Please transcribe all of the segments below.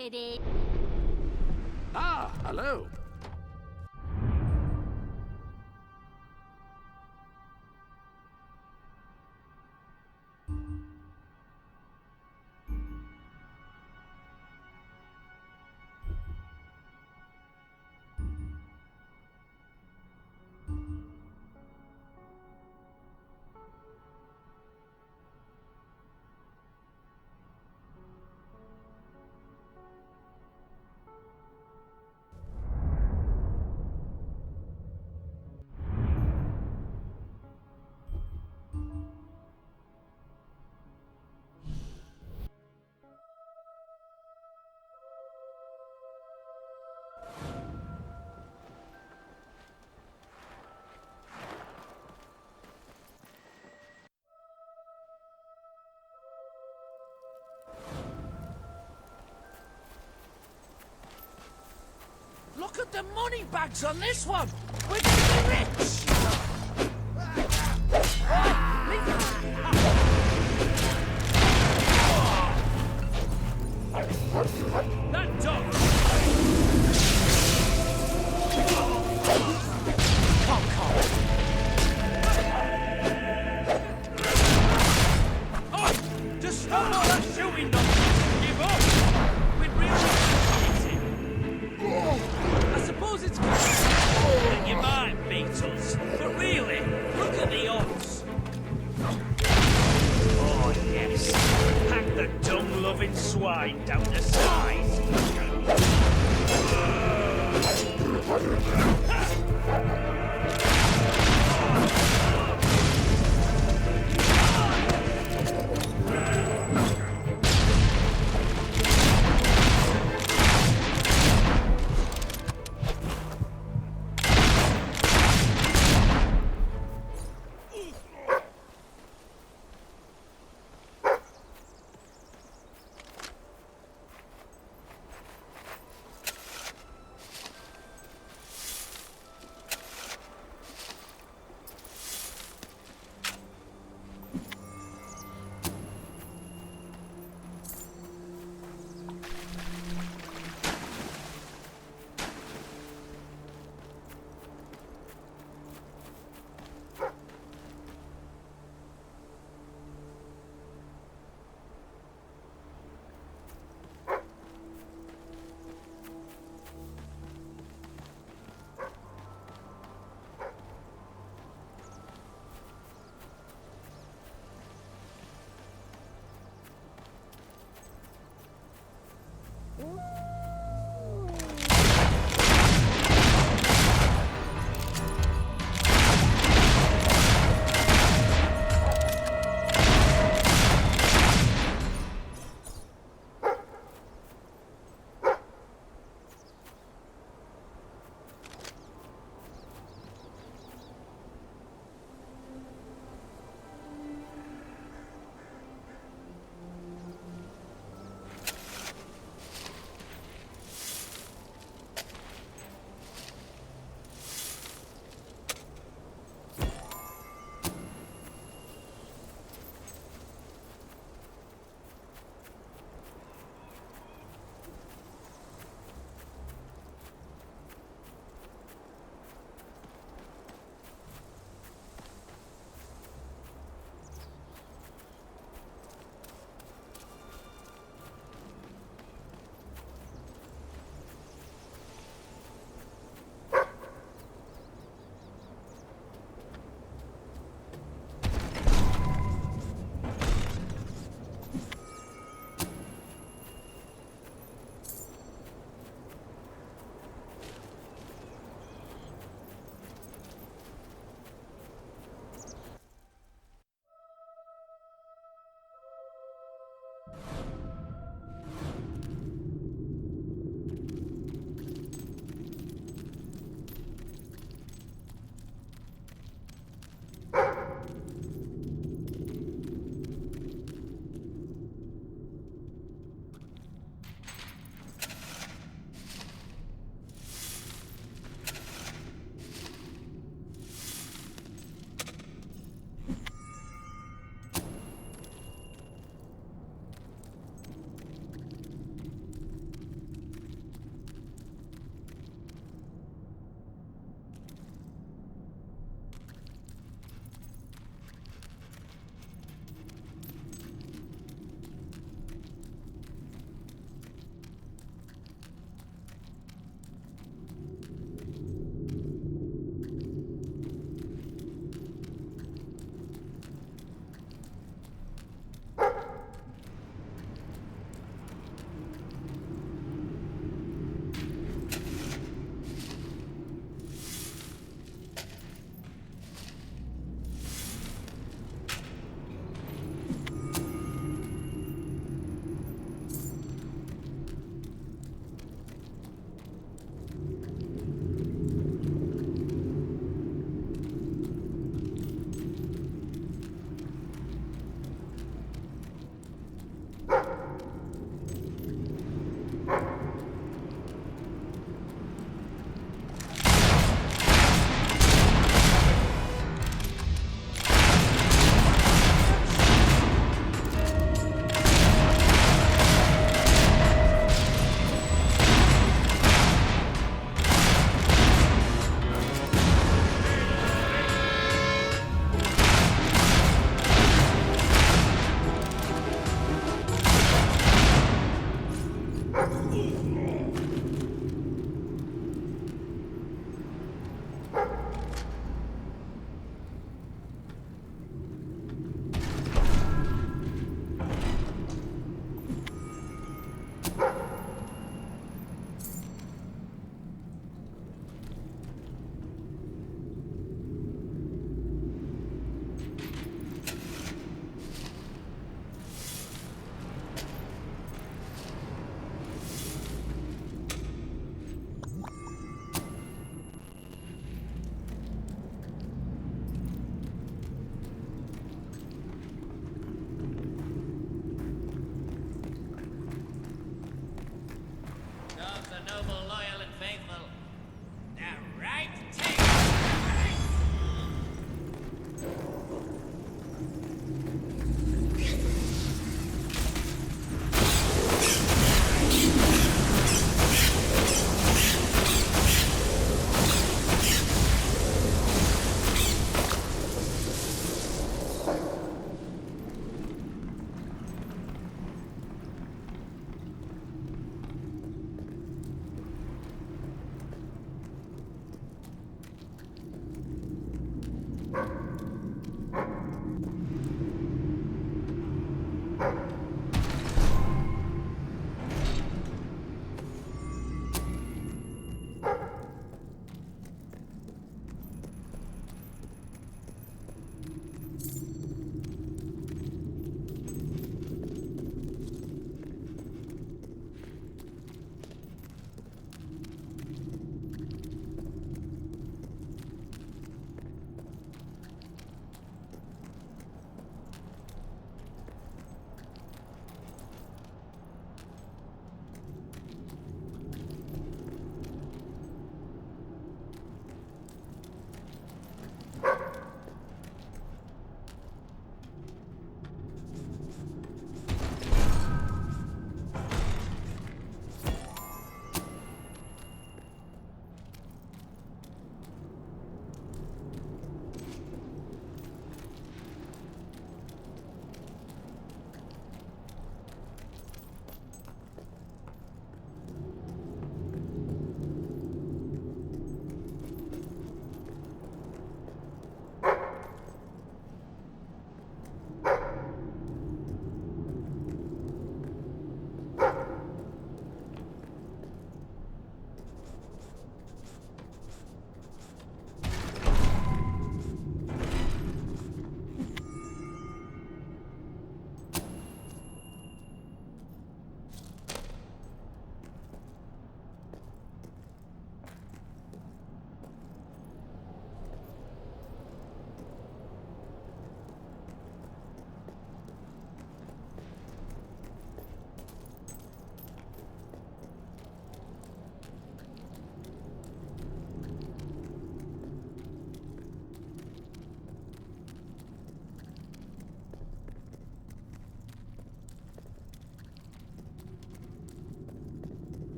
kitty. Ah, hello. Look at the money bags on this one! We're gonna be rich! That dog! Oh! Just stop all that shooting nonsense! Give up! We'd really I suppose it's good that you might beat us, but really, look at the odds. Oh yes, hack the dung-loving swine down the side.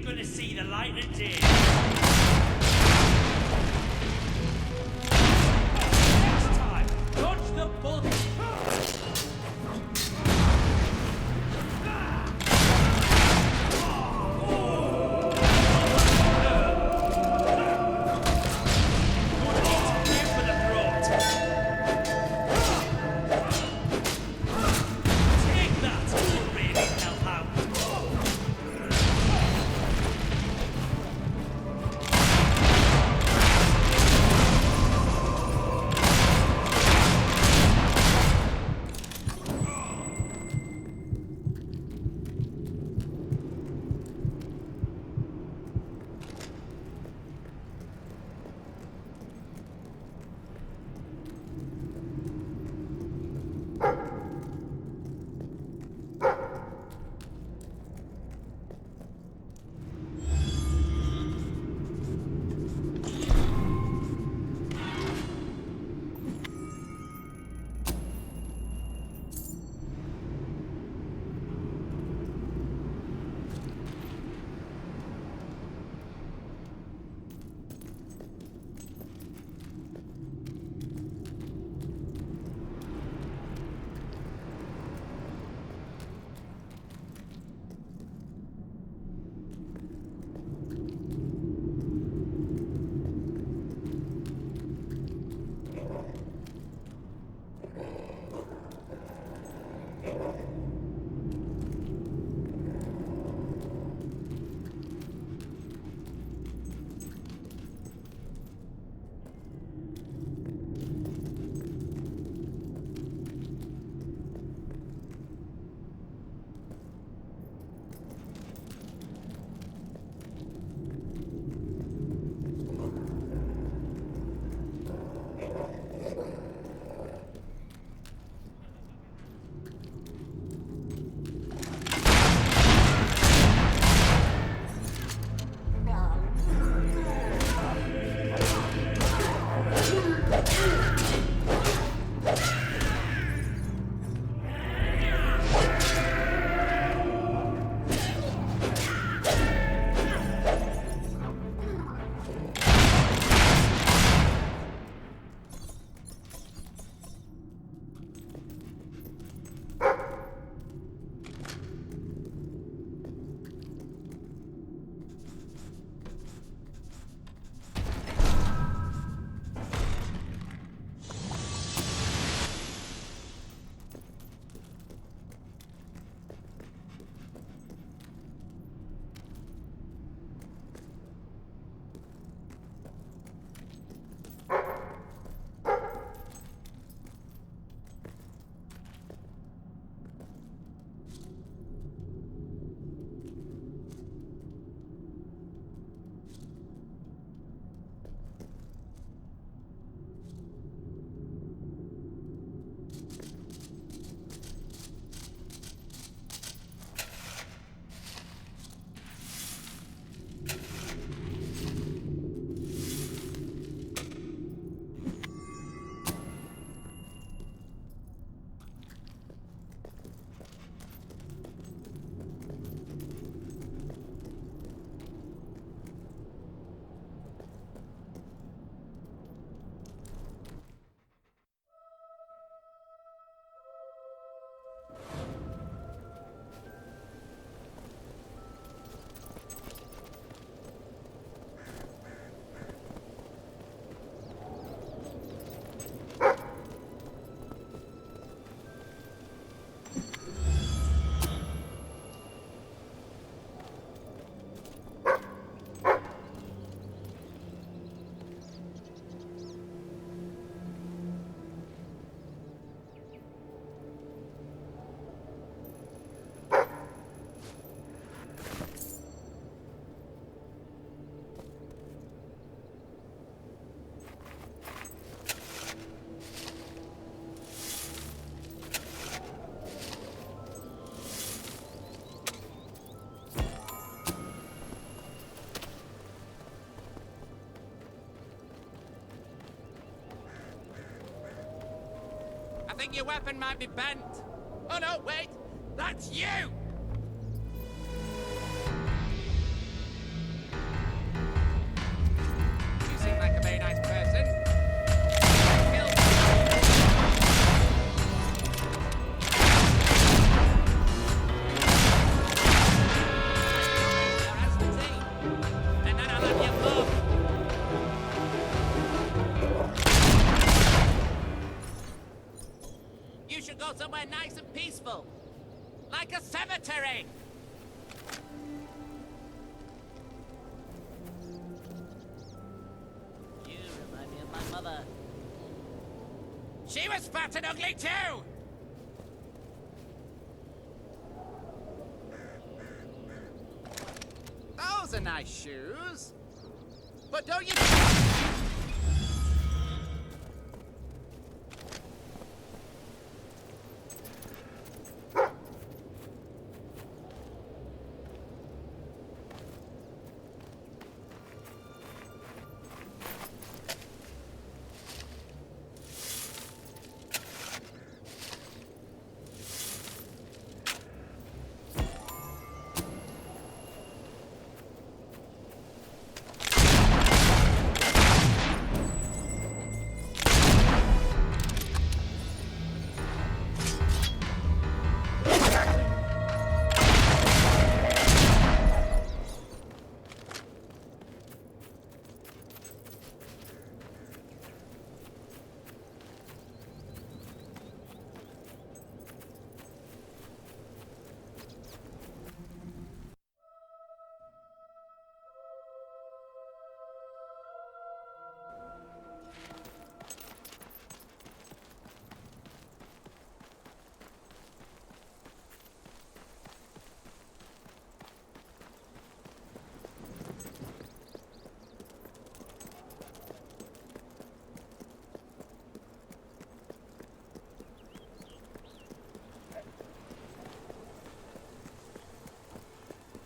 Gonna see the light of day. Next time, dodge the bullet. think your weapon might be bent. Oh no, wait! That's you! You seem like a very nice person. And then I'll have you both. You should go somewhere nice and peaceful. Like a cemetery. You remind me of my mother. She was fat and ugly too! Those are nice shoes. But don't you...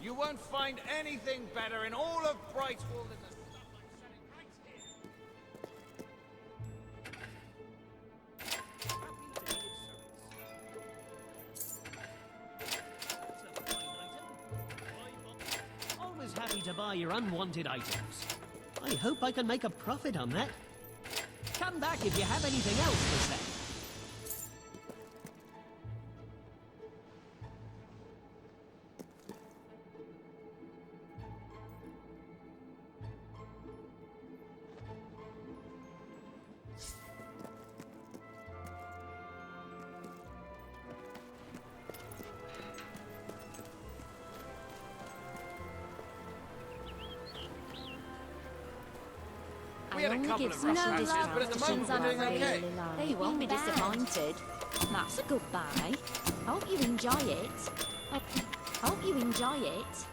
You won't find anything better in all of Brightwall than the stuff I'm selling right here. Always happy to buy your unwanted items. I hope I can make a profit on that. Come back if you have anything else to say. We had a couple of rough patches, but at the moment we're doing okay. They won't be disappointed. That's a good buy. Hope you enjoy it. Hope you enjoy it.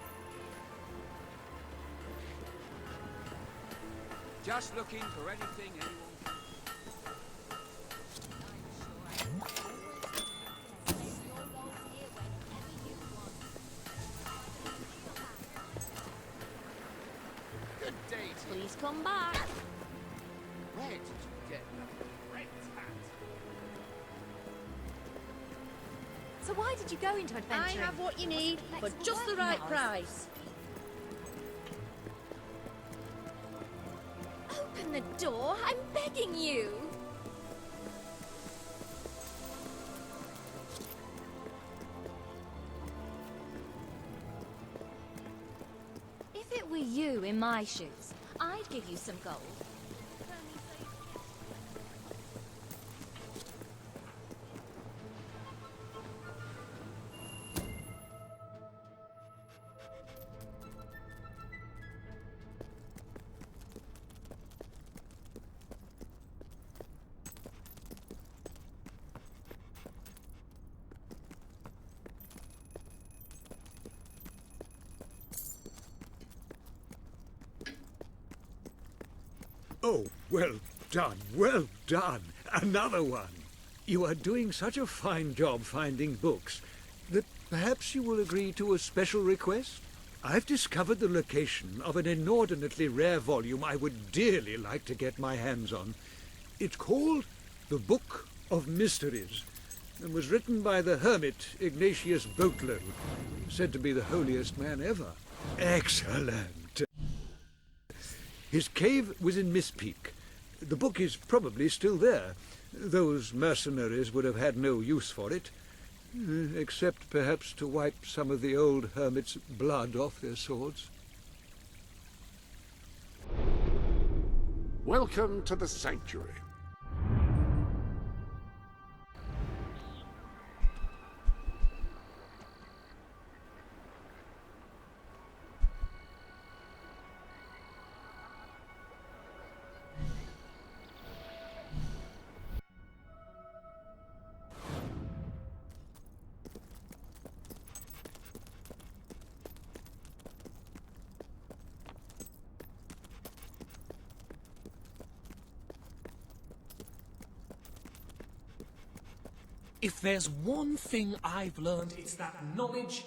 Just looking for anything anyone can. Good day to you. Please come back. Where did you get that great hat? So why did you go into I adventuring? have what you need for Let's just the work right now. price. Open the door. I'm begging you. If it were you in my shoes, I'd give you some gold. Oh, well done, well done. Another one. You are doing such a fine job finding books that perhaps you will agree to a special request. I've discovered the location of an inordinately rare volume I would dearly like to get my hands on. It's called The Book of Mysteries, and was written by the hermit Ignatius Boatload, said to be the holiest man ever. Excellent! His cave was in MISTPEAK. The book is probably still there. Those mercenaries would have had no use for it, except perhaps to wipe some of the old hermit's blood off their swords. Welcome to the Sanctuary. If there's one thing I've learned, it's that knowledge...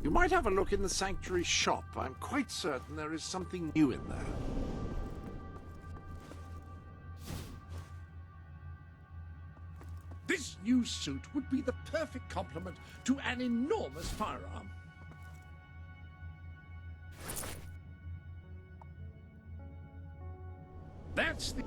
You might have a look in the Sanctuary shop. I'm quite certain there is something new in there. This new suit would be the perfect complement to an enormous firearm. That's the...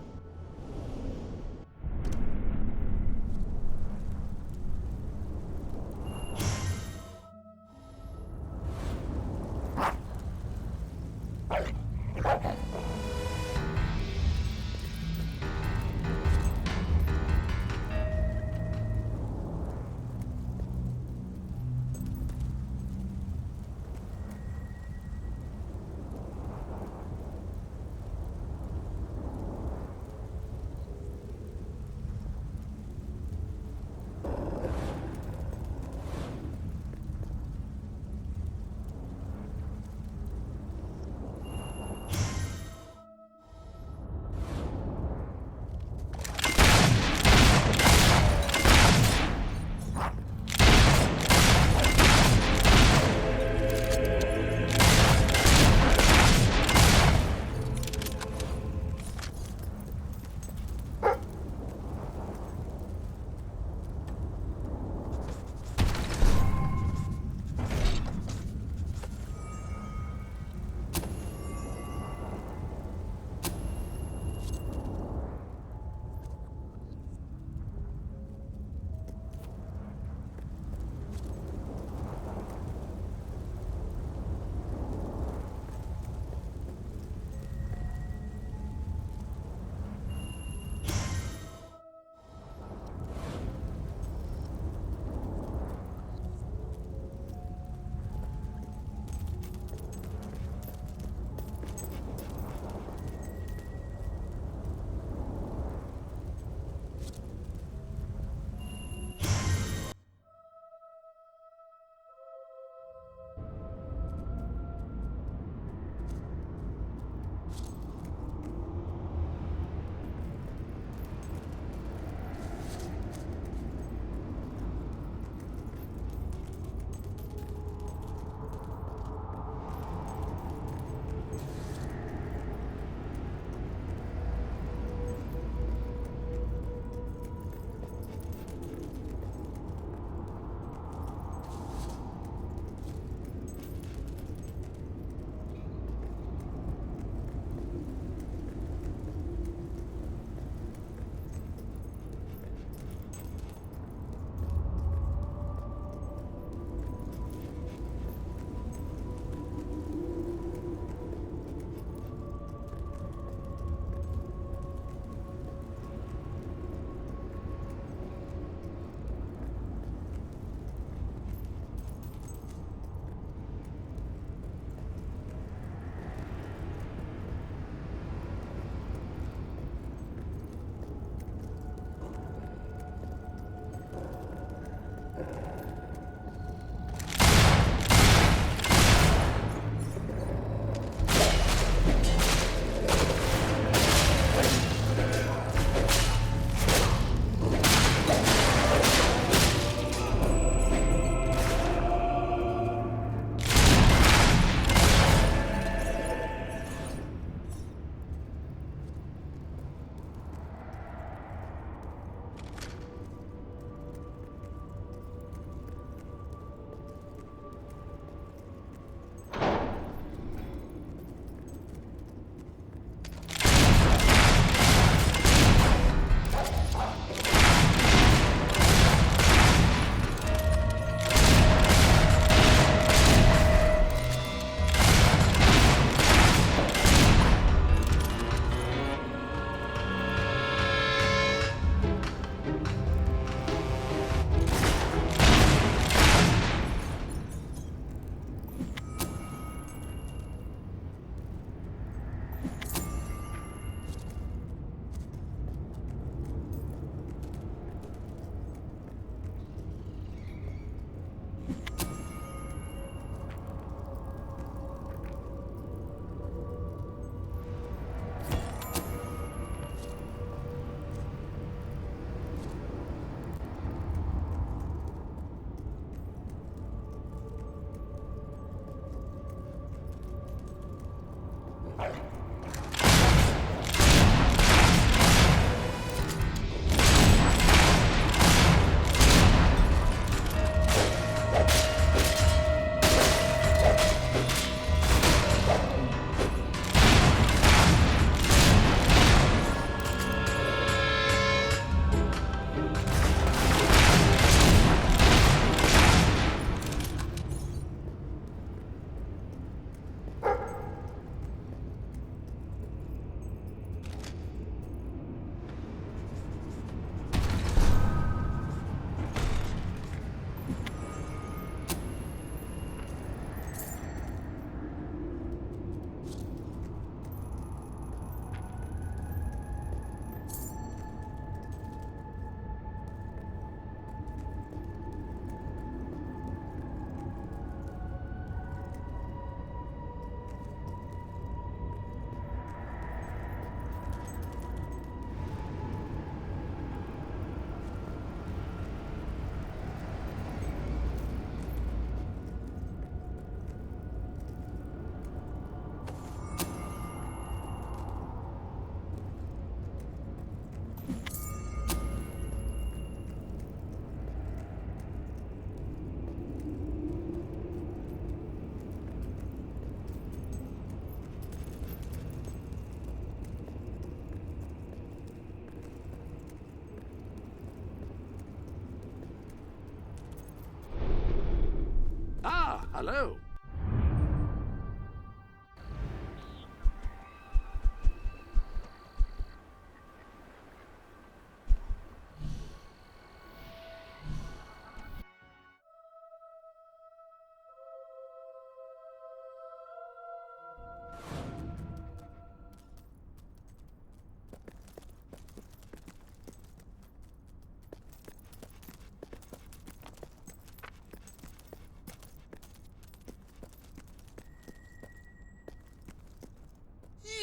Hello.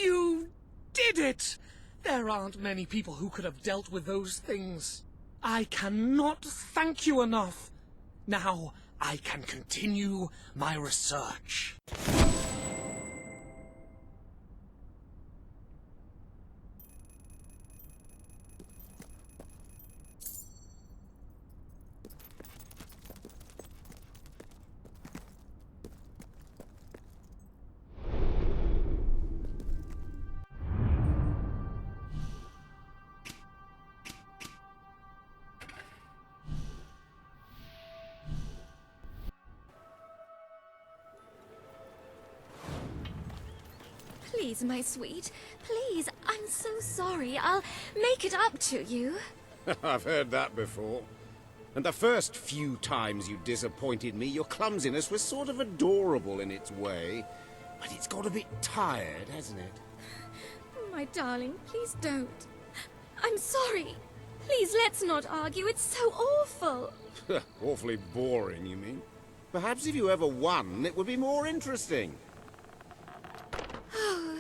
You did it! There aren't many people who could have dealt with those things. I cannot thank you enough. Now I can continue my research. Please, my sweet. Please, I'm so sorry. I'll make it up to you. I've heard that before. And the first few times you disappointed me, your clumsiness was sort of adorable in its way. But it's got a bit tired, hasn't it? My darling, please don't. I'm sorry. Please, let's not argue. It's so awful. Awfully boring, you mean? Perhaps if you ever won, it would be more interesting. Oh,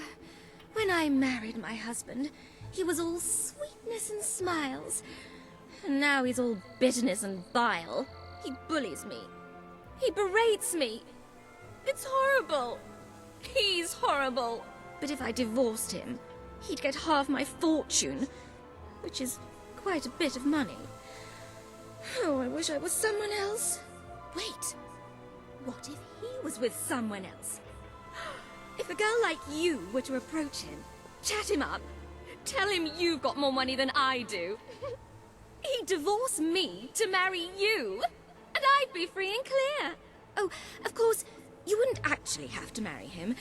when I married my husband, he was all sweetness and smiles. And now he's all bitterness and bile. He bullies me. He berates me. It's horrible. He's horrible. But if I divorced him, he'd get half my fortune, which is quite a bit of money. Oh, I wish I was someone else. Wait, what if he was with someone else? If a girl like you were to approach him, chat him up, tell him you've got more money than I do, he'd divorce me to marry you, and I'd be free and clear. Oh, of course, you wouldn't actually have to marry him.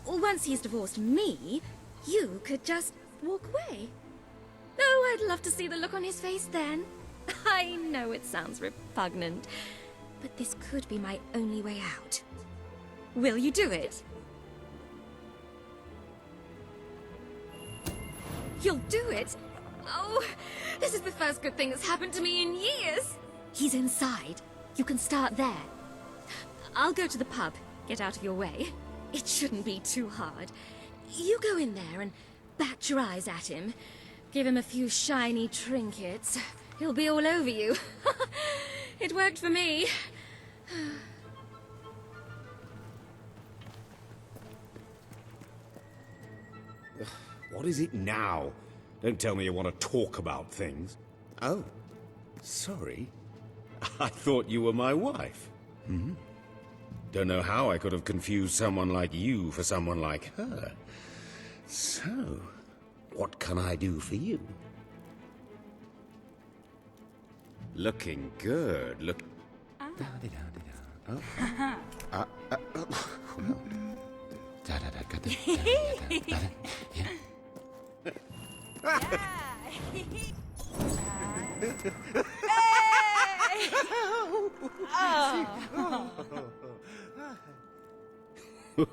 Once he's divorced me, you could just walk away. Oh, I'd love to see the look on his face then. I know it sounds repugnant, but this could be my only way out. Will you do it? You'll do it? Oh, this is the first good thing that's happened to me in years. He's inside. You can start there. I'll go to the pub. Get out of your way. It shouldn't be too hard. You go in there and bat your eyes at him. Give him a few shiny trinkets. He'll be all over you. It worked for me. What is it now? Don't tell me you want to talk about things. Oh, sorry. I thought you were my wife. Hmm? Don't know how I could have confused someone like you for someone like her. So, what can I do for you? Looking good. Look. Oh. Well.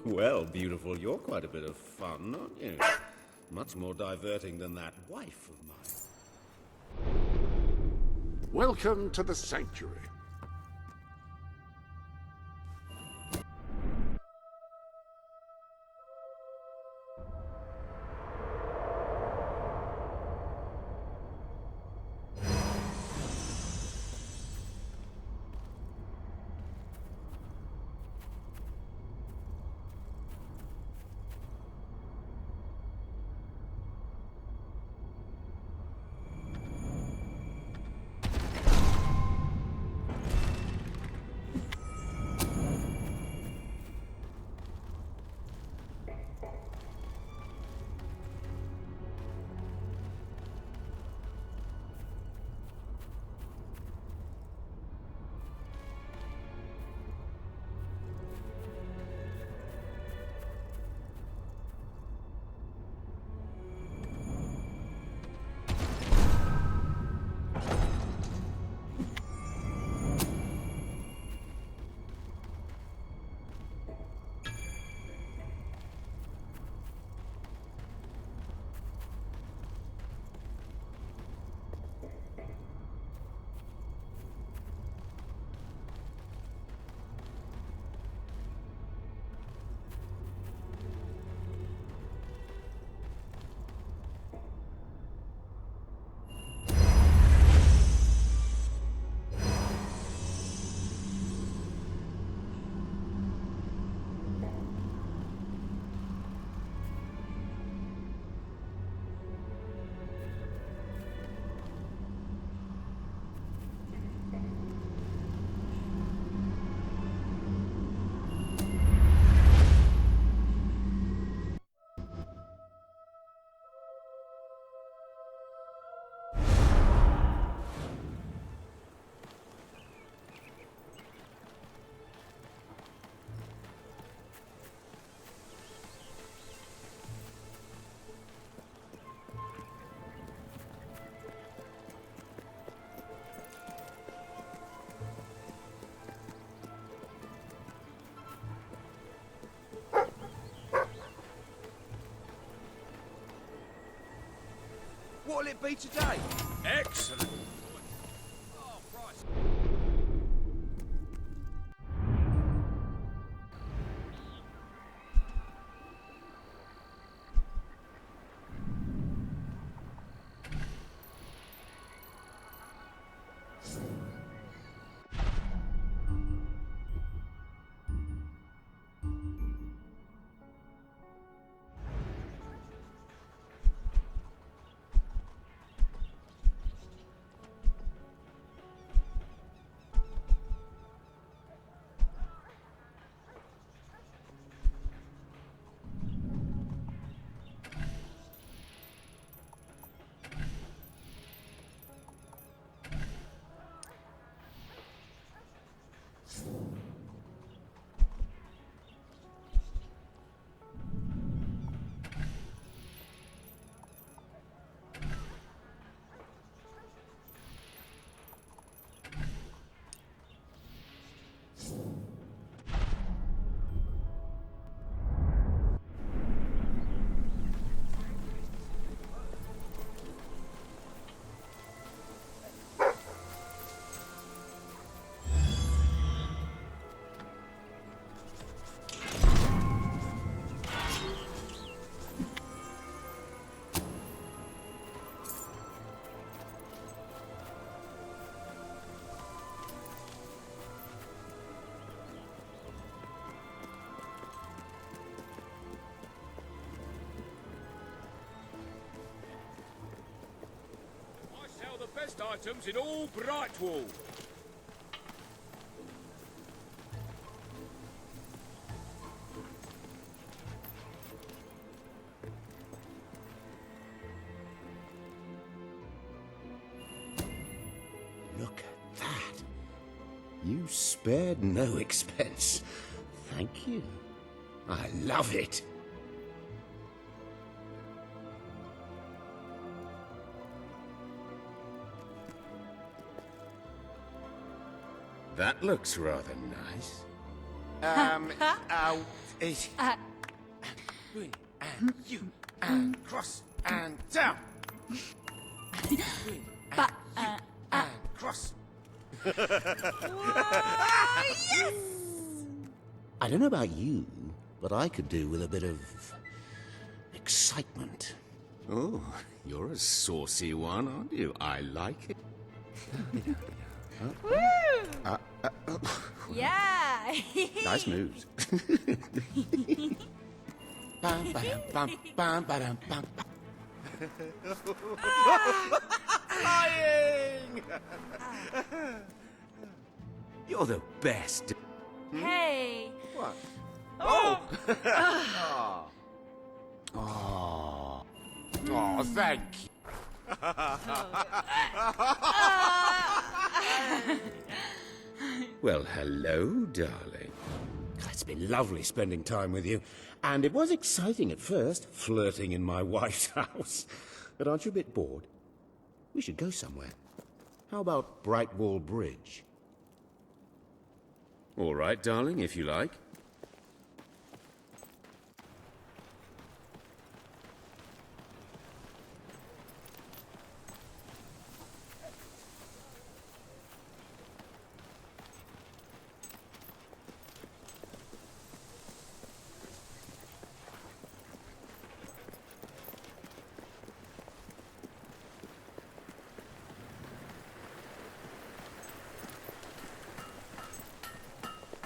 Well, beautiful, you're quite a bit of fun, aren't you? Much more diverting than that wife of mine. Welcome to the sanctuary. be today? Excellent. Oh, Christ. The best items in all Brightwall. Look at that. You spared no expense. Thank you. I love it. That looks rather nice. Win and you and cross and down. Win and cross. I don't know about you, but I could do with a bit of excitement. Oh, you're a saucy one, aren't you? I like it. Yeah. Nice moves. Flying! You're the best. Hey. What? Oh. Oh. Oh, thank you. Well, hello, darling. It's been lovely spending time with you. And it was exciting at first, flirting in my wife's house. But aren't you a bit bored? We should go somewhere. How about Brightwall Bridge? All right, darling, if you like.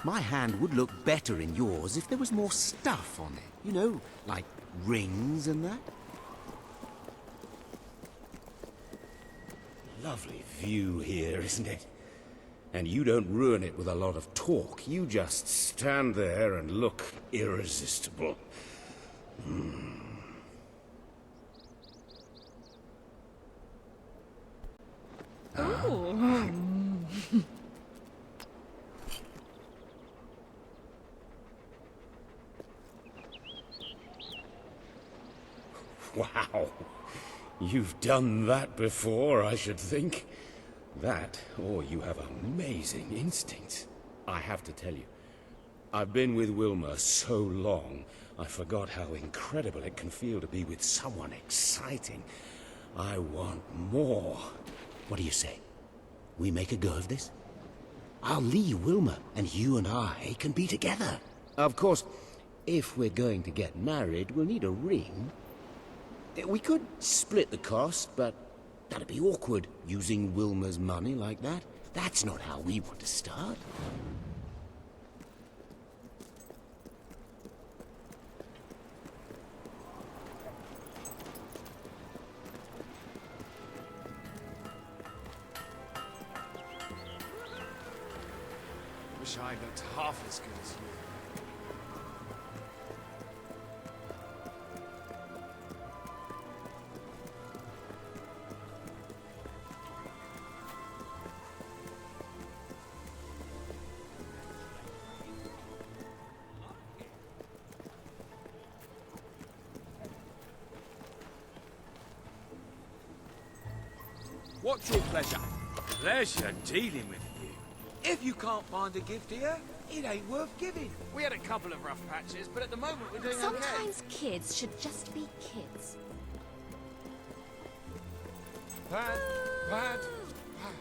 My hand would look better in yours if there was more stuff on it. You know, like rings and that. Lovely view here, isn't it? And you don't ruin it with a lot of talk. You just stand there and look irresistible. Ooh. Wow. You've done that before, I should think. That, or you have amazing instincts. I have to tell you, I've been with Wilma so long, I forgot how incredible it can feel to be with someone exciting. I want more. What do you say? We make a go of this? I'll leave Wilma, and you and I can be together. Of course, if we're going to get married, we'll need a ring. We could split the cost, but that'd be awkward, using Wilma's money like that. That's not how we want to start. Wish I looked half as good as you. What's your pleasure? Pleasure dealing with you. If you can't find a gift here, it ain't worth giving. We had a couple of rough patches, but at the moment we're doing okay. Sometimes kids should just be kids. Bad, bad, bad.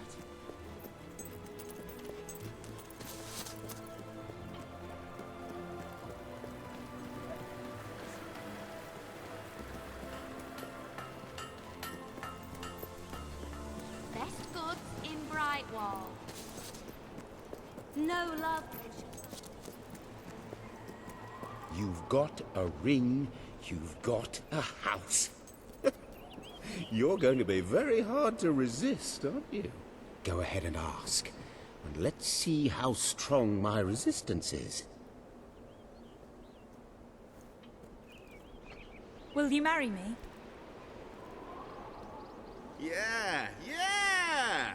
Best goods in Brightwall. No love. You've got a ring, you've got a house. You're going to be very hard to resist, aren't you? Go ahead and ask, and let's see how strong my resistance is. Will you marry me? Yeah, yeah!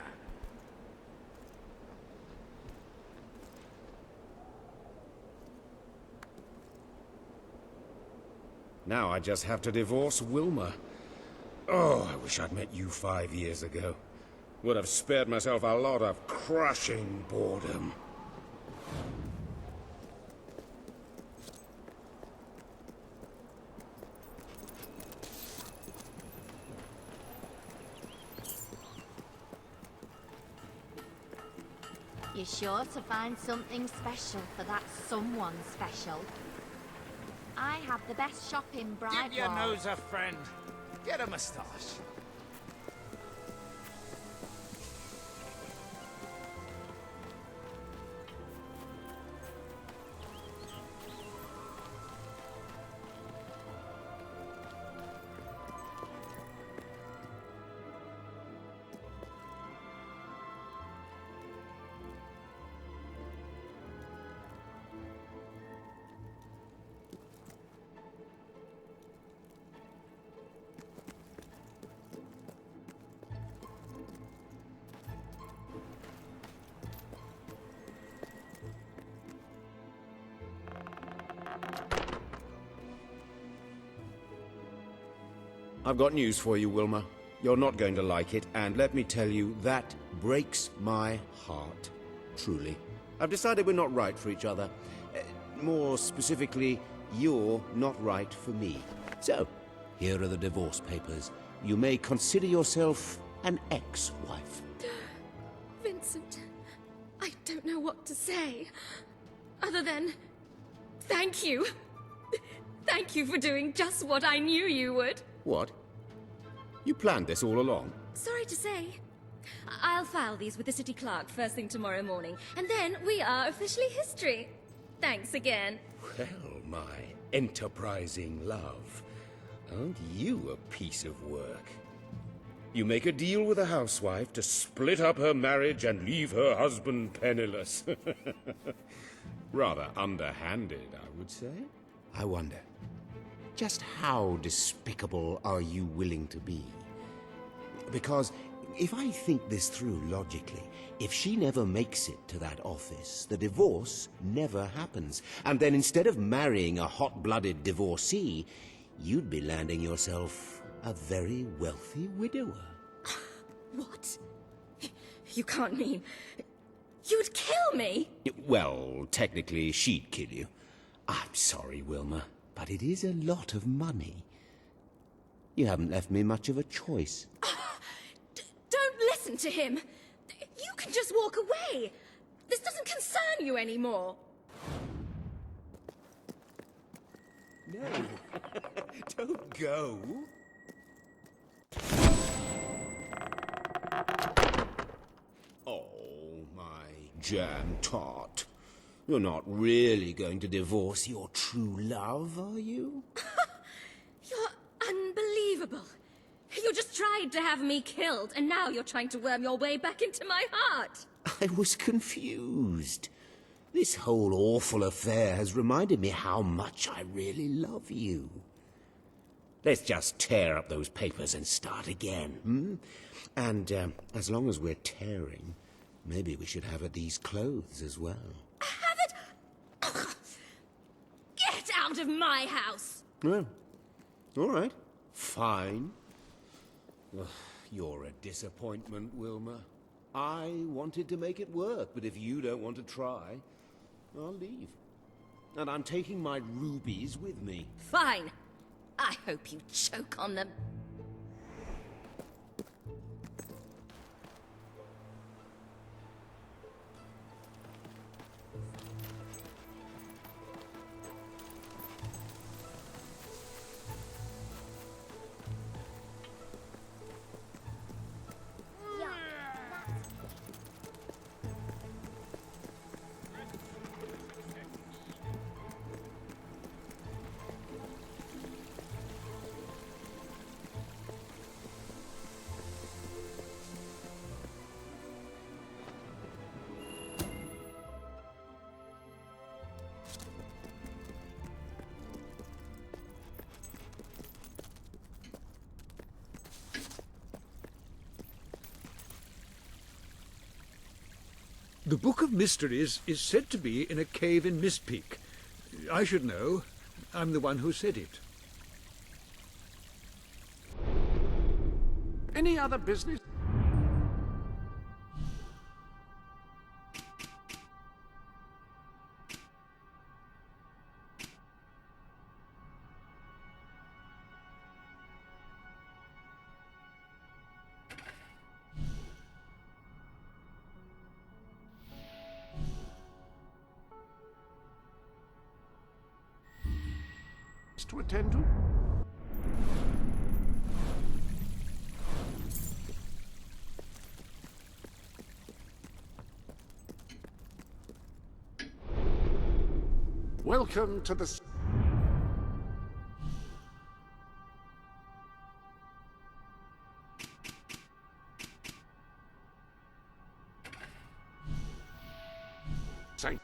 Now I just have to divorce Wilma. Oh, I wish I'd met you 5 years ago. Would have spared myself a lot of crushing boredom. You're sure to find something special for that someone special. I have the best shop in Brightwall. Give your nose a friend. Get a moustache. I've got news for you, Wilma. You're not going to like it, and let me tell you, that breaks my heart. Truly. I've decided we're not right for each other. More specifically, you're not right for me. So, here are the divorce papers. You may consider yourself an ex-wife. Vincent, I don't know what to say. Other than, thank you. Thank you for doing just what I knew you would. What? You planned this all along? Sorry to say. I'll file these with the city clerk first thing tomorrow morning, and then we are officially history. Thanks again. Well, my enterprising love. Aren't you a piece of work? You make a deal with a housewife to split up her marriage and leave her husband penniless. Rather underhanded, I would say. I wonder, just how despicable are you willing to be? Because if I think this through logically, if she never makes it to that office, the divorce never happens. And then instead of marrying a hot-blooded divorcee, you'd be landing yourself a very wealthy widower. What? You can't mean... You'd kill me? Well, technically, she'd kill you. I'm sorry, Wilma, but it is a lot of money. You haven't left me much of a choice. Don't listen to him. You can just walk away. This doesn't concern you anymore. No. Don't go. Oh, my jam tart. You're not really going to divorce your true love, are you? You're unbelievable. You just tried to have me killed, and now you're trying to worm your way back into my heart. I was confused. This whole awful affair has reminded me how much I really love you. Let's just tear up those papers and start again, hmm? And as long as we're tearing, maybe we should have these clothes as well. Have it? Ugh. Get out of my house! Well, all right. Fine. Ugh, you're a disappointment, Wilma. I wanted to make it work, but if you don't want to try, I'll leave. And I'm taking my rubies with me. Fine. I hope you choke on them. The Book of Mysteries is said to be in a cave in MISTPEAK. I should know. I'm the one who said it. Any other business? To attend to? Welcome to the... Saint.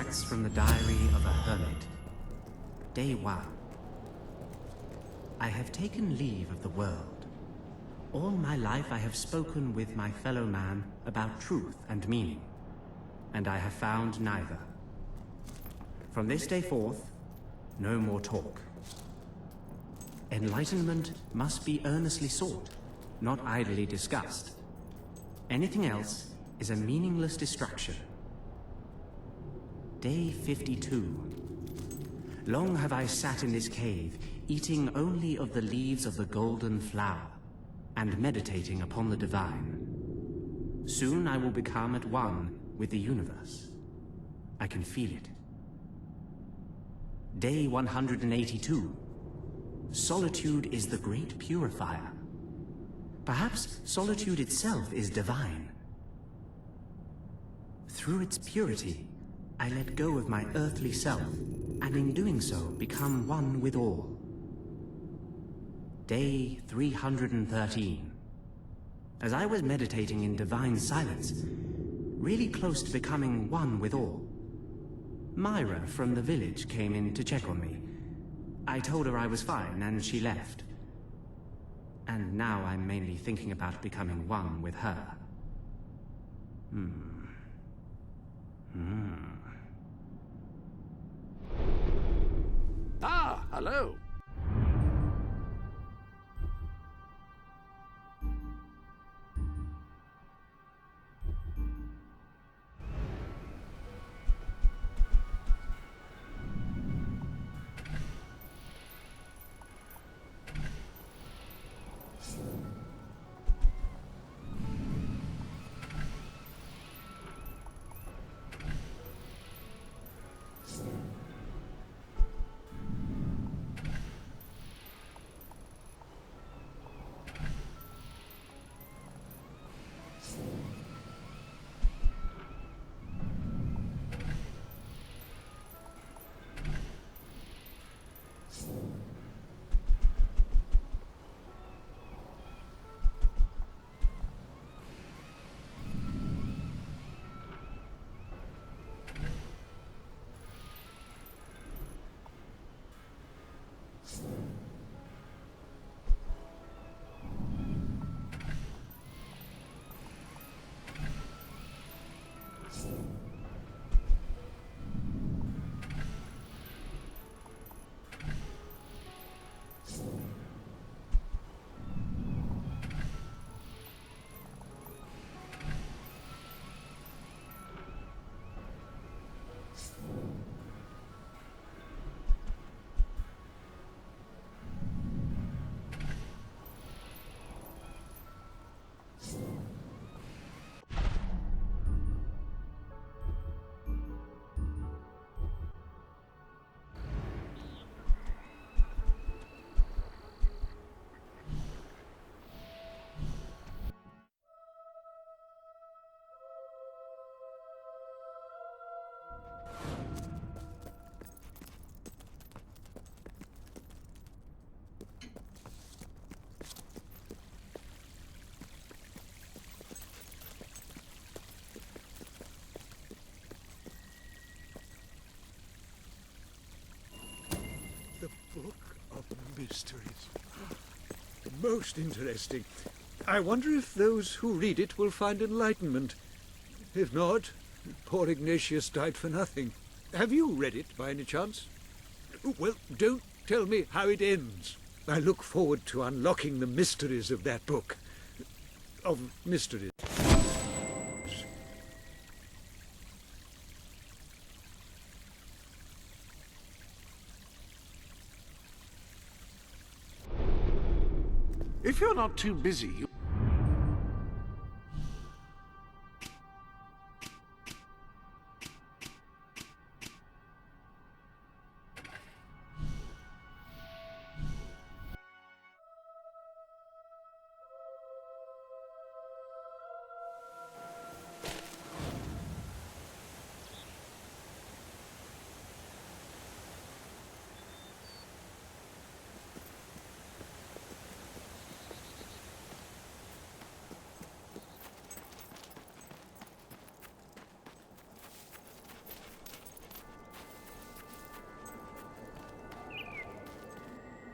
Extracts from the Diary of a Hermit. Day 1. I have taken leave of the world. All my life I have spoken with my fellow man about truth and meaning, and I have found neither. From this day forth, no more talk. Enlightenment must be earnestly sought, not idly discussed. Anything else is a meaningless distraction. Day 52. Long have I sat in this cave, eating only of the leaves of the golden flower, and meditating upon the divine. Soon I will become at one with the universe. I can feel it. Day 182. Solitude is the great purifier. Perhaps solitude itself is divine. Through its purity, I let go of my earthly self, and in doing so become one with all. Day 313. As I was meditating in divine silence, really close to becoming one with all, Myra from the village came in to check on me. I told her I was fine, and she left. And now I'm mainly thinking about becoming one with her. Ah, hello. Book of Mysteries. Most interesting. I wonder if those who read it will find enlightenment. If not, poor Ignatius died for nothing. Have you read it by any chance? Well, don't tell me how it ends. I look forward to unlocking the mysteries of that book. Of mysteries. If you're not too busy, you...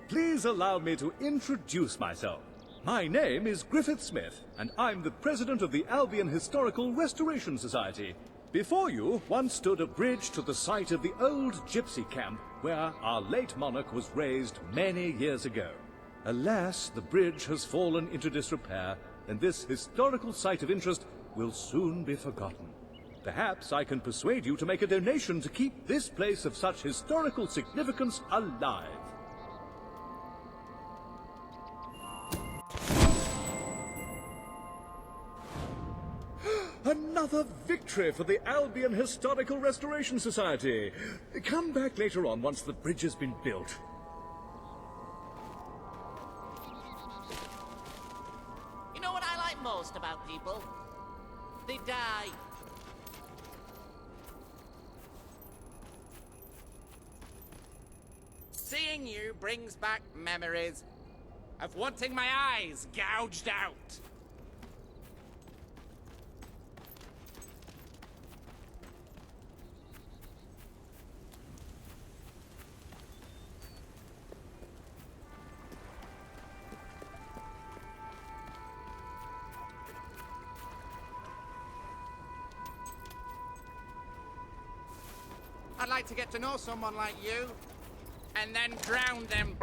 please allow me to introduce myself. My name is Griffith Smith, and I'm the president of the Albion Historical Restoration Society. Before you once stood a bridge to the site of the old gypsy camp where our late monarch was raised many years ago. Alas, the bridge has fallen into disrepair, and this historical site of interest will soon be forgotten. Perhaps I can persuade you to make a donation to keep this place of such historical significance alive. Another victory for the Albion Historical Restoration Society. Come back later on once the bridge has been built. You know what I like most about people? They die. Seeing you brings back memories of wanting my eyes gouged out. I'd like to get to know someone like you, and then drown them.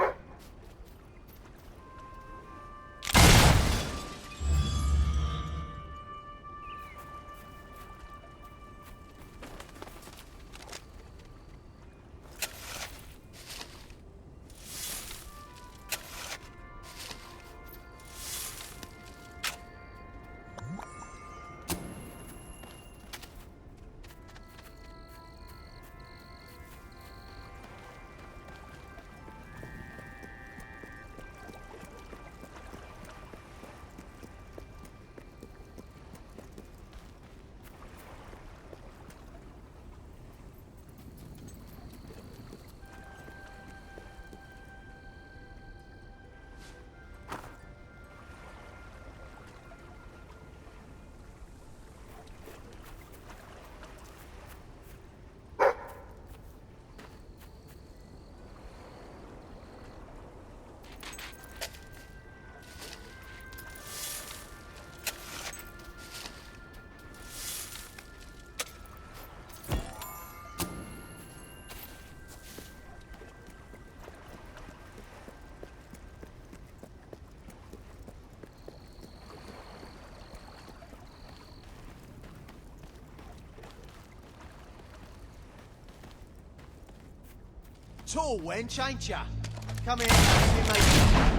Tall wench, ain't ya? Come here, mate.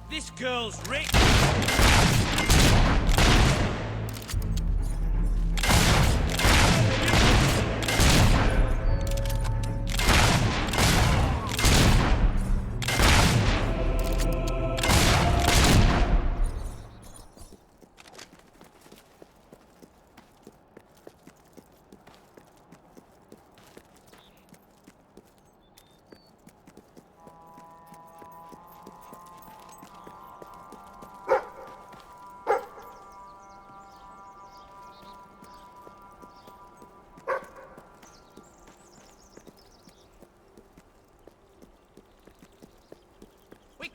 This girl's rich.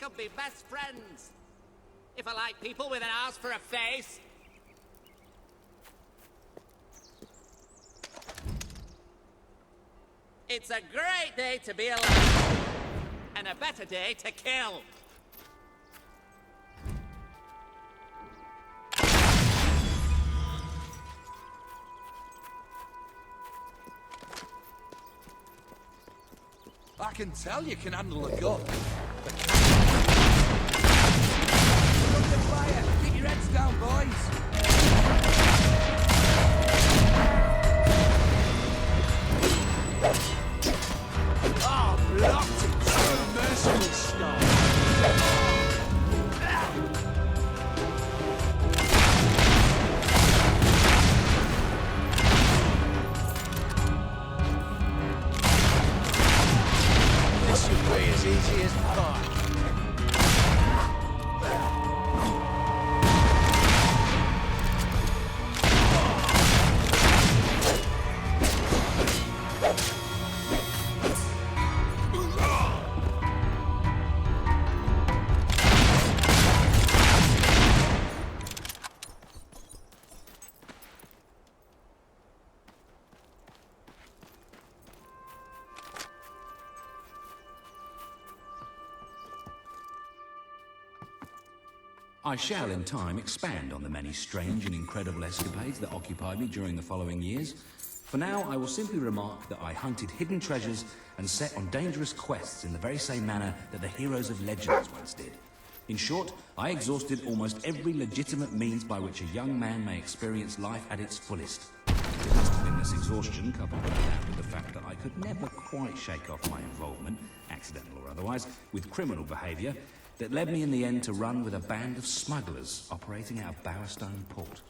could be best friends. If I like people with an arse for a face. It's a great day to be alive. And a better day to kill. I can tell you can handle a gun. Under fire! Keep your heads down, boys! Oh, blocked it! True merciful stuff! This should be as easy as pie. I shall, in time, expand on the many strange and incredible escapades that occupied me during the following years. For now, I will simply remark that I hunted hidden treasures and set on dangerous quests in the very same manner that the heroes of legends once did. In short, I exhausted almost every legitimate means by which a young man may experience life at its fullest. It must have been this exhaustion, coupled with the fact that I could never quite shake off my involvement, accidental or otherwise, with criminal behaviour, that led me in the end to run with a band of smugglers operating out of Bowerstone Port.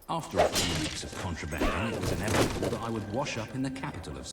After a few weeks of contrabanding, it was inevitable that I would wash up in the capital of...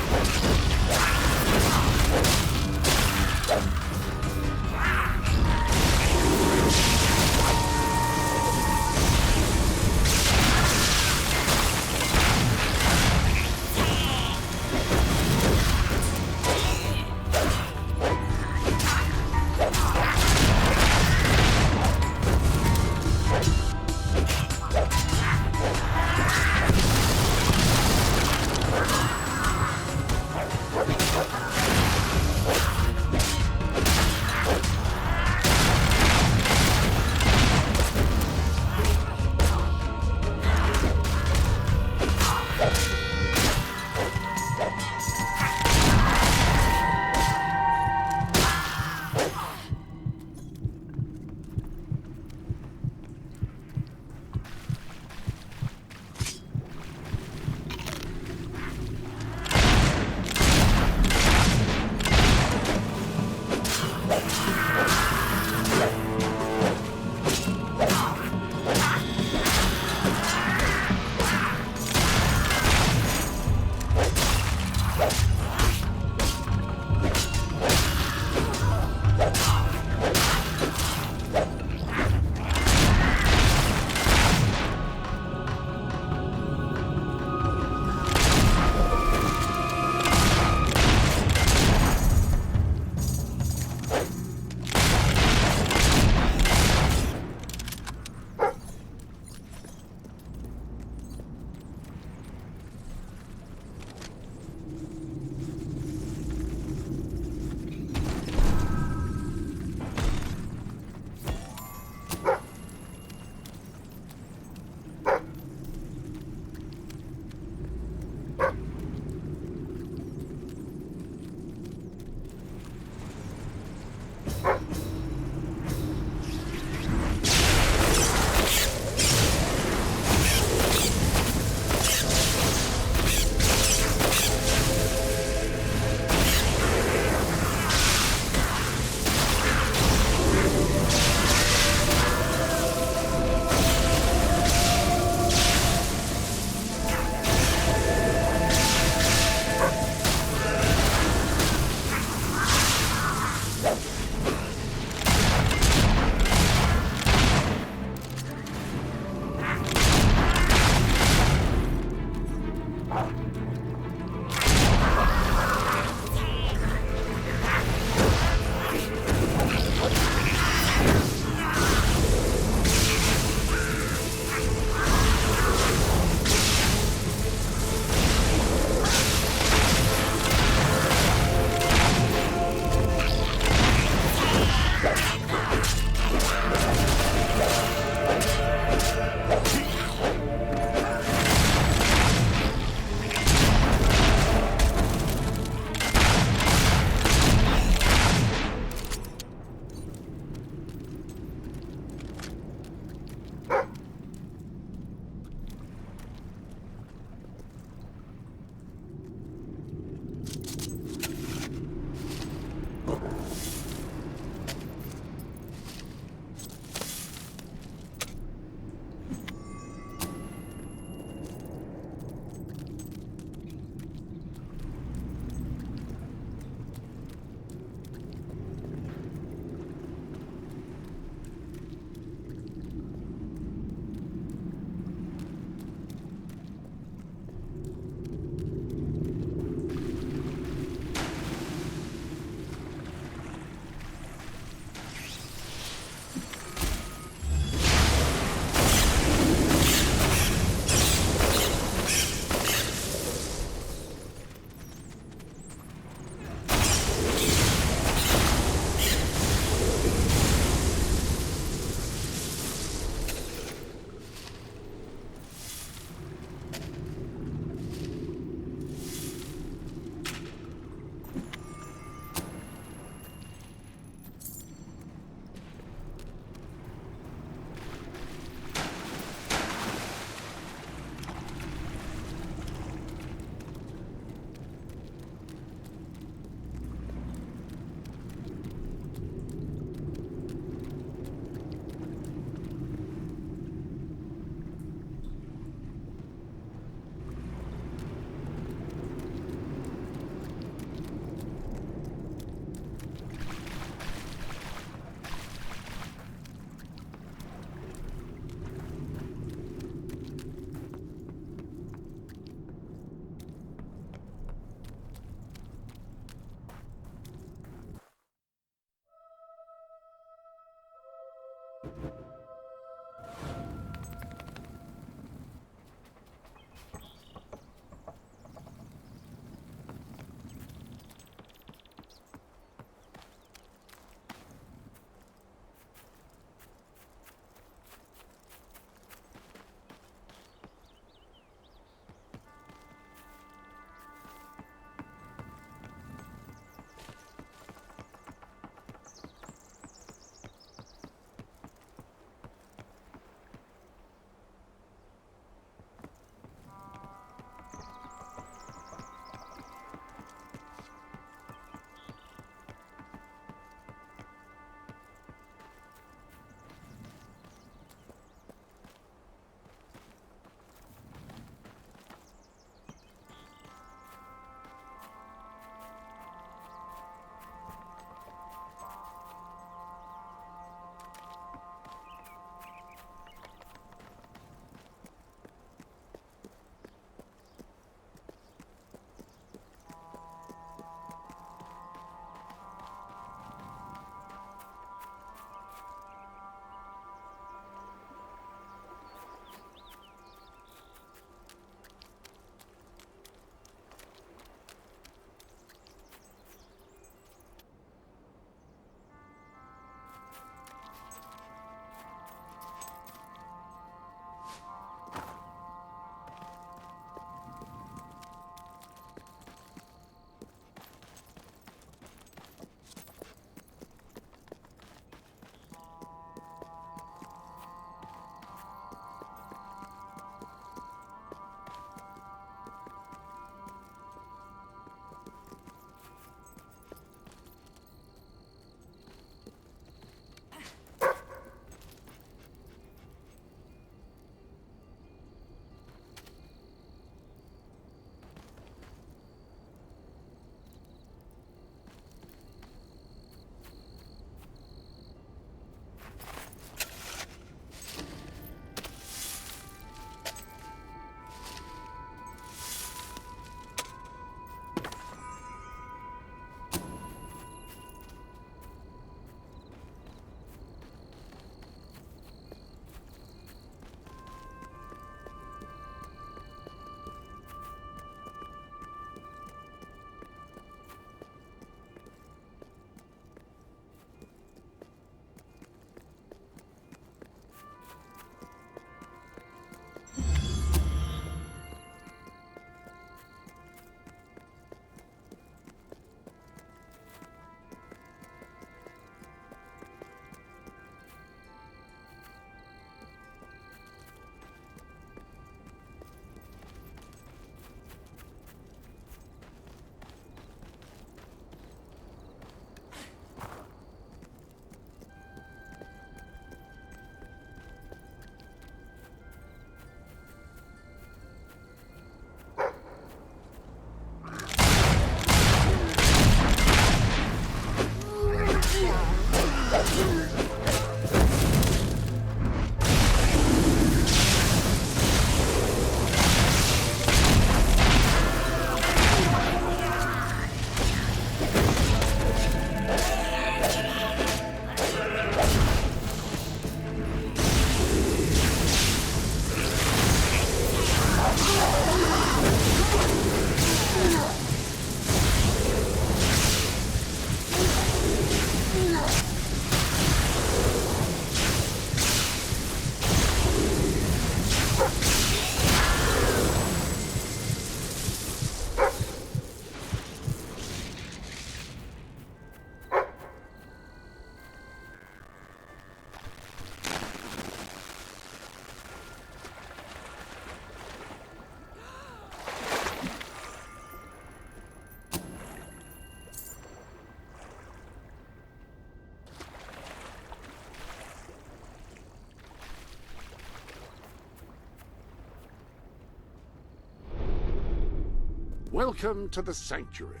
Welcome to the Sanctuary.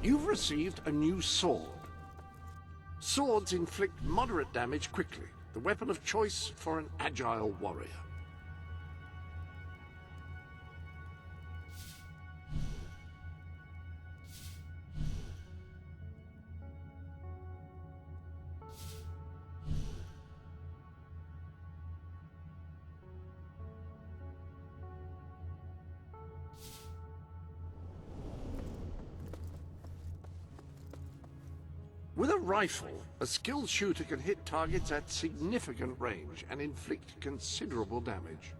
You've received a new sword. Swords inflict moderate damage quickly, the weapon of choice for an agile warrior. With a rifle, a skilled shooter can hit targets at significant range and inflict considerable damage.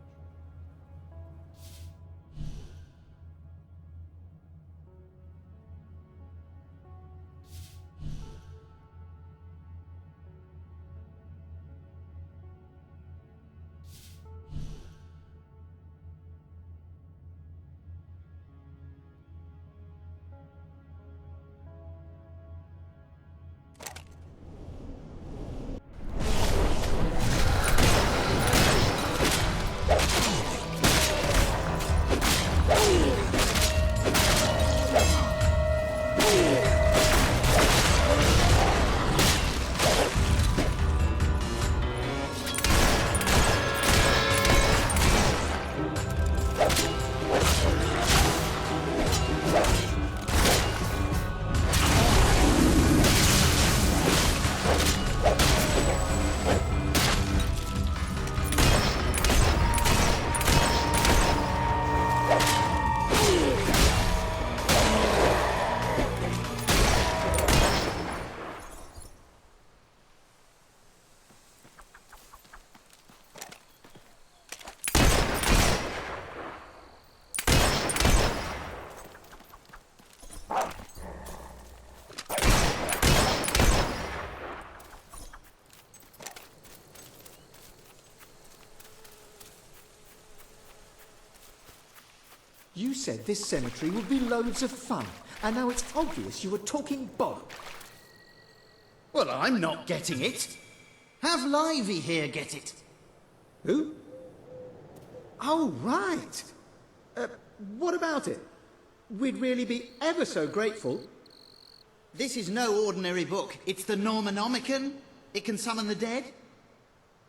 You said this cemetery would be loads of fun, and now it's obvious you were talking bollock. Well, I'm not getting it. Have Livy here get it. Who? Oh, right. What about it? We'd really be ever so grateful. This is no ordinary book. It's the Normanomicon. It can summon the dead.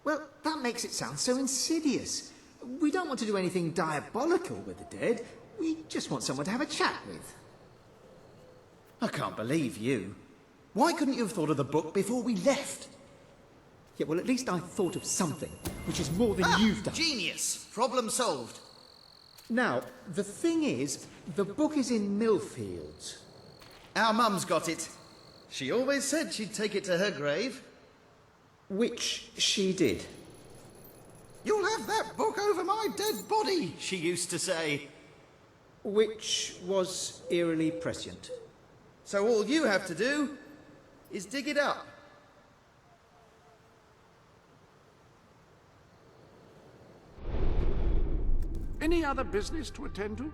Well, that makes it sound so insidious. We don't want to do anything diabolical with the dead. We just want someone to have a chat with. I can't believe you. Why couldn't you have thought of the book before we left? Yeah, well, at least I thought of something, which is more than you've done. Genius! Problem solved. Now, the thing is, the book is in Millfields. Our mum's got it. She always said she'd take it to her grave. Which she did. You'll have that book over my dead body, she used to say. Which was eerily prescient. So all you have to do is dig it up. Any other business to attend to?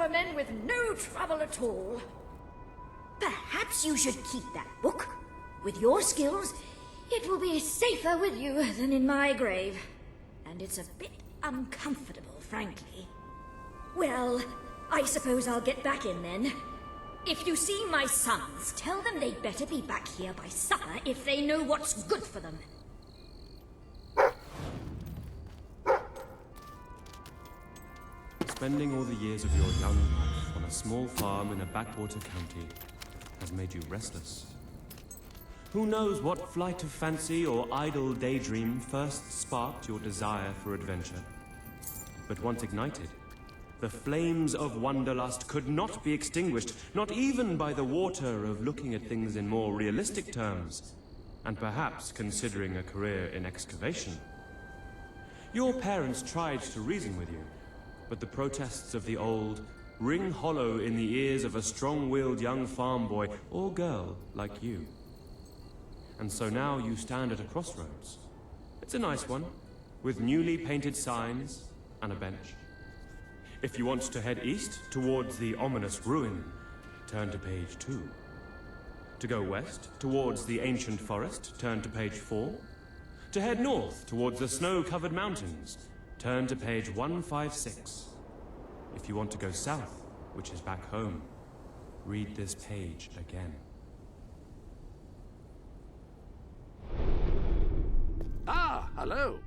for men with no trouble at all. Perhaps you should keep that book. With your skills, it will be safer with you than in my grave. And it's a bit uncomfortable, frankly. Well, I suppose I'll get back in then. If you see my sons, tell them they'd better be back here by supper if they know what's good for them. Spending all the years of your young life on a small farm in a backwater county has made you restless. Who knows what flight of fancy or idle daydream first sparked your desire for adventure? But once ignited, the flames of wanderlust could not be extinguished, not even by the water of looking at things in more realistic terms, and perhaps considering a career in excavation. Your parents tried to reason with you, but the protests of the old ring hollow in the ears of a strong-willed young farm boy or girl like you. And so now you stand at a crossroads. It's a nice one, with newly painted signs and a bench. If you want to head east towards the ominous ruin, turn to page 2. To go west towards the ancient forest, turn to page 4. To head north towards the snow-covered mountains, turn to page 156. If you want to go south, which is back home, read this page again. Ah, hello.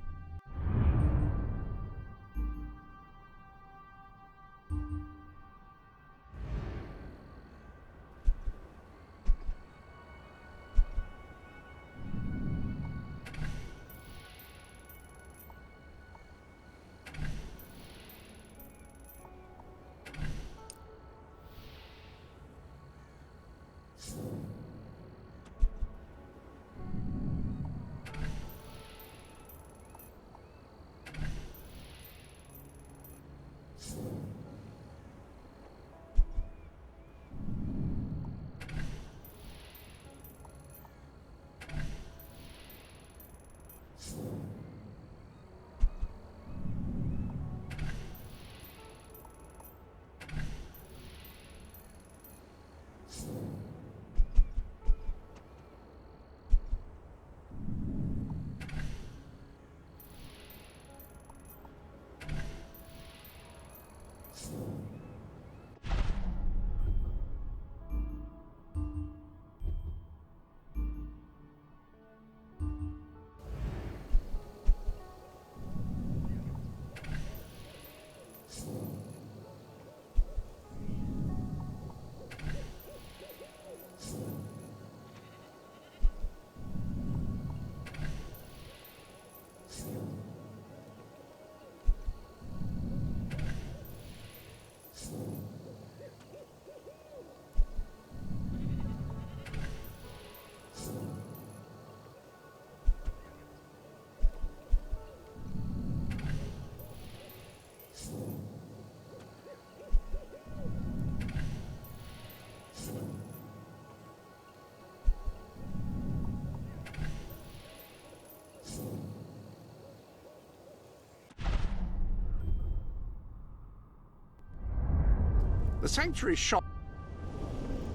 The sanctuary shop.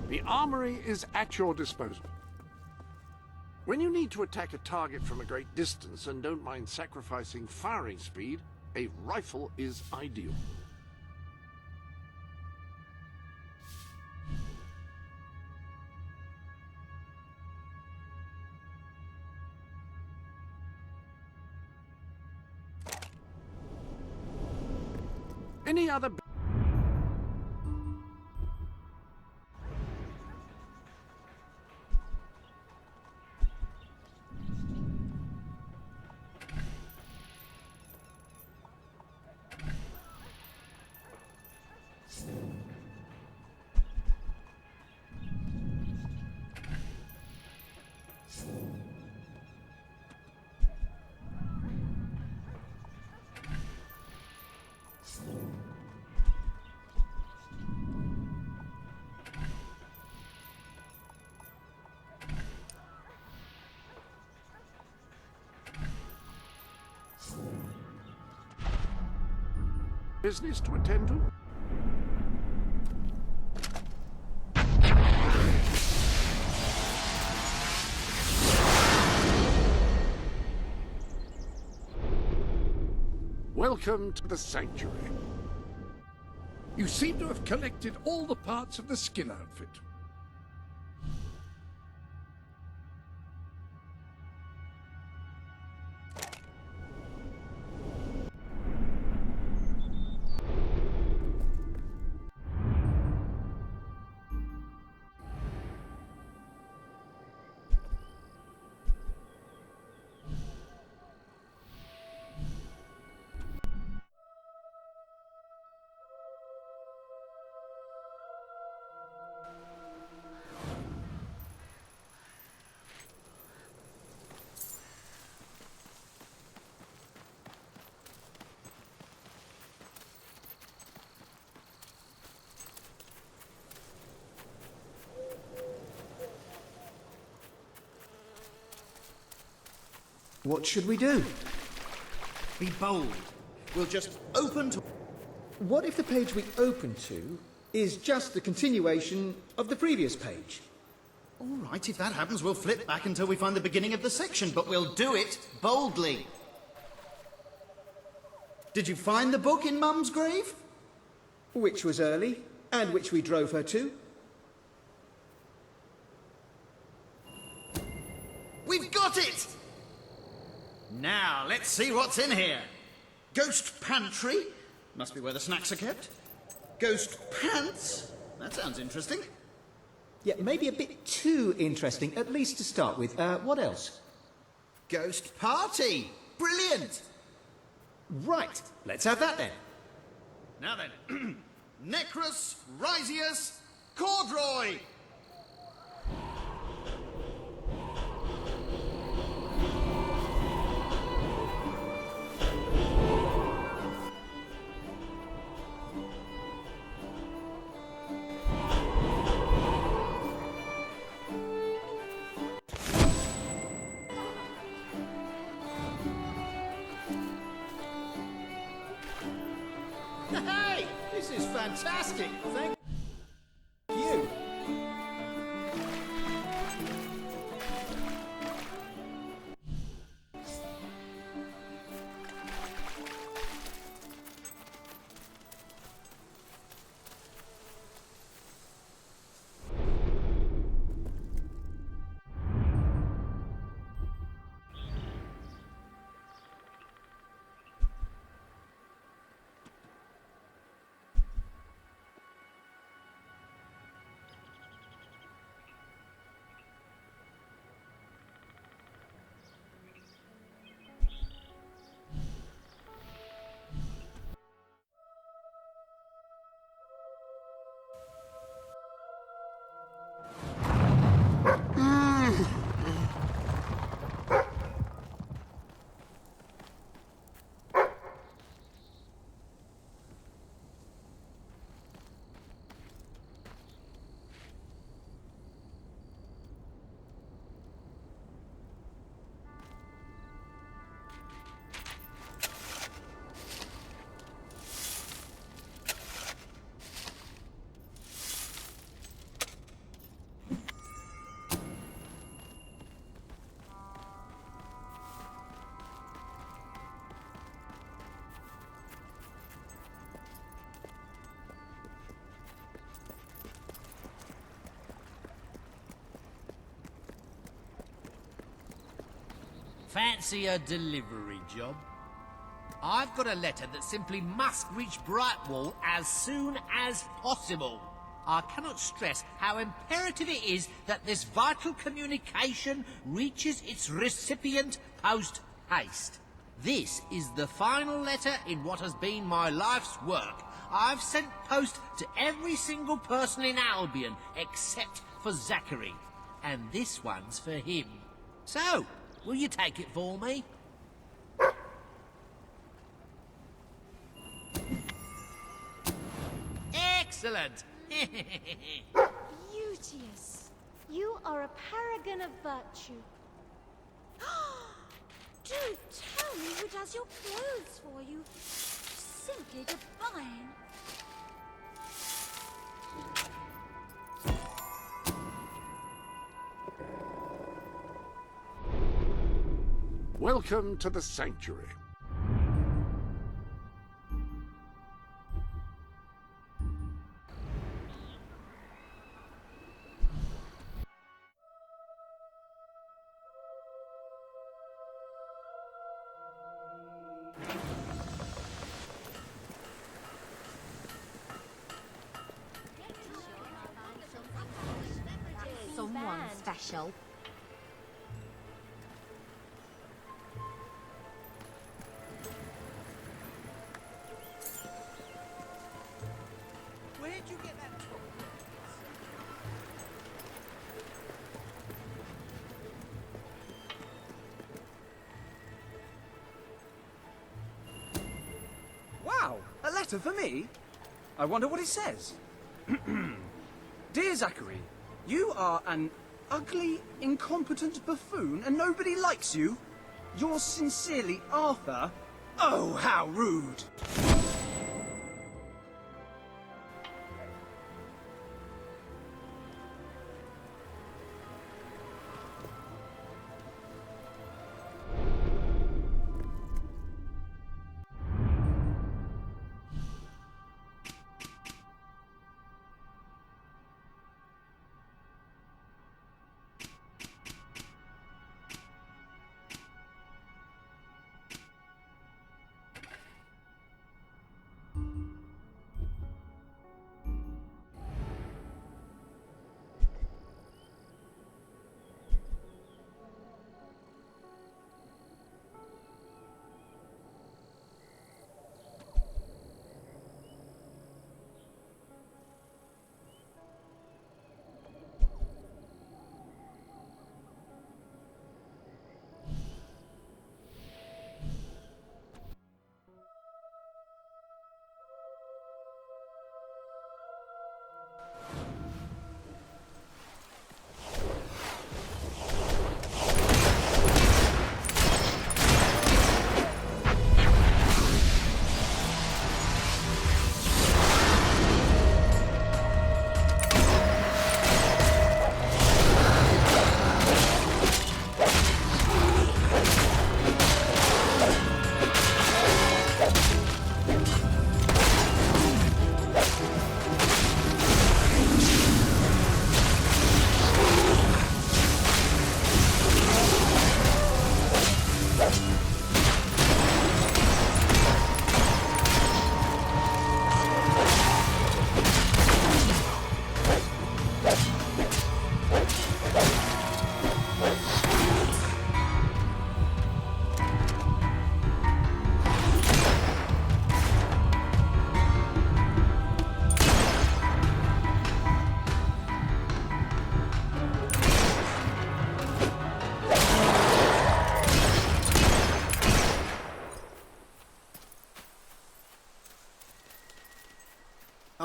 The armory is at your disposal. When you need to attack a target from a great distance and don't mind sacrificing firing speed, a rifle is ideal. Any other... business to attend to? Welcome to the Sanctuary. You seem to have collected all the parts of the skin outfit. What should we do? Be bold. We'll just open to... What if the page we open to is just the continuation of the previous page? All right, if that happens, we'll flip back until we find the beginning of the section, but we'll do it boldly. Did you find the book in Mum's grave? Which was early, and which we drove her to. We've got it! Now, let's see what's in here. Ghost pantry. Must be where the snacks are kept. Ghost pants. That sounds interesting. Yeah, maybe a bit too interesting, at least to start with. What else? Ghost party. Brilliant. Right, let's have that then. Now then. Necrus, Risius, Cordroy. Hey, this is fantastic. Thank you. Fancy a delivery job? I've got a letter that simply must reach Brightwall as soon as possible. I cannot stress how imperative it is that this vital communication reaches its recipient post-haste. This is the final letter in what has been my life's work. I've sent post to every single person in Albion except for Zachary, and this one's for him. So, will you take it for me? Excellent! Beauteous. You are a paragon of virtue. Do tell me who does your clothes for you. Simply divine. Welcome to the Sanctuary. Someone special. Where'd you get that tool? Wow, a letter for me? I wonder what it says. Dear Zachary, you are an ugly, incompetent buffoon and nobody likes you. Yours sincerely, Arthur. Oh, how rude!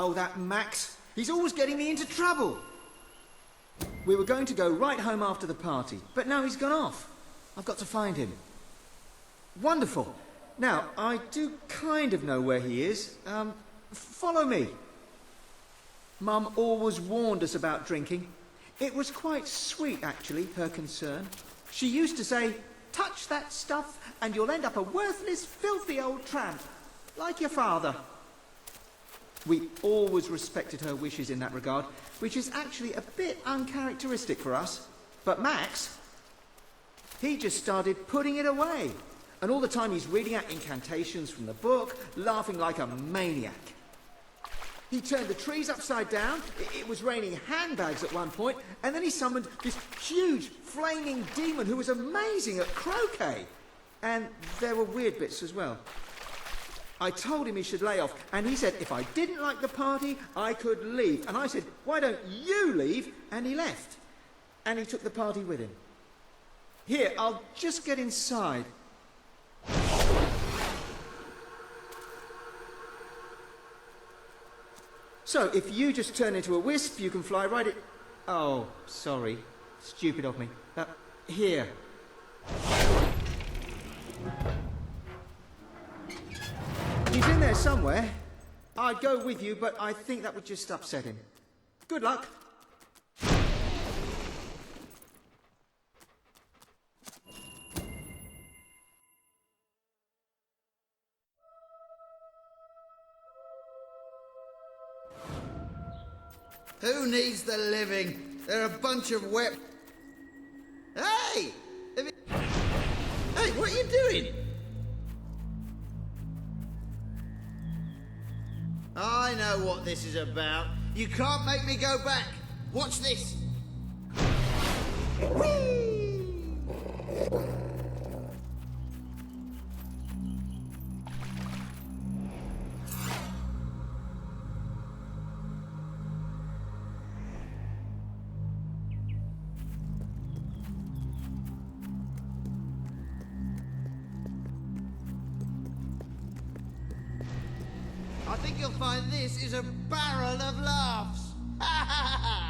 Oh, that Max. He's always getting me into trouble. We were going to go right home after the party, but now he's gone off. I've got to find him. Wonderful. Now, I do kind of know where he is. Follow me. Mum always warned us about drinking. It was quite sweet, actually, her concern. She used to say, touch that stuff and you'll end up a worthless, filthy old tramp, like your father. We always respected her wishes in that regard, which is actually a bit uncharacteristic for us. But Max, he just started putting it away. And all the time he's reading out incantations from the book, laughing like a maniac. He turned the trees upside down, it was raining handbags at one point, and then he summoned this huge, flaming demon who was amazing at croquet. And there were weird bits as well. I told him he should lay off, and he said if I didn't like the party, I could leave. And I said, why don't you leave? And he left. And he took the party with him. Here, I'll just get inside. So, if you just turn into a wisp, you can fly right Oh, sorry. Stupid of me. Here. He's in there somewhere. I'd go with you, but I think that would just upset him. Good luck. Who needs the living? They're a bunch of wet... Hey! Hey, what are you doing? I know what this is about. You can't make me go back. Watch this. I think you'll find this is a barrel of laughs. Ha ha ha!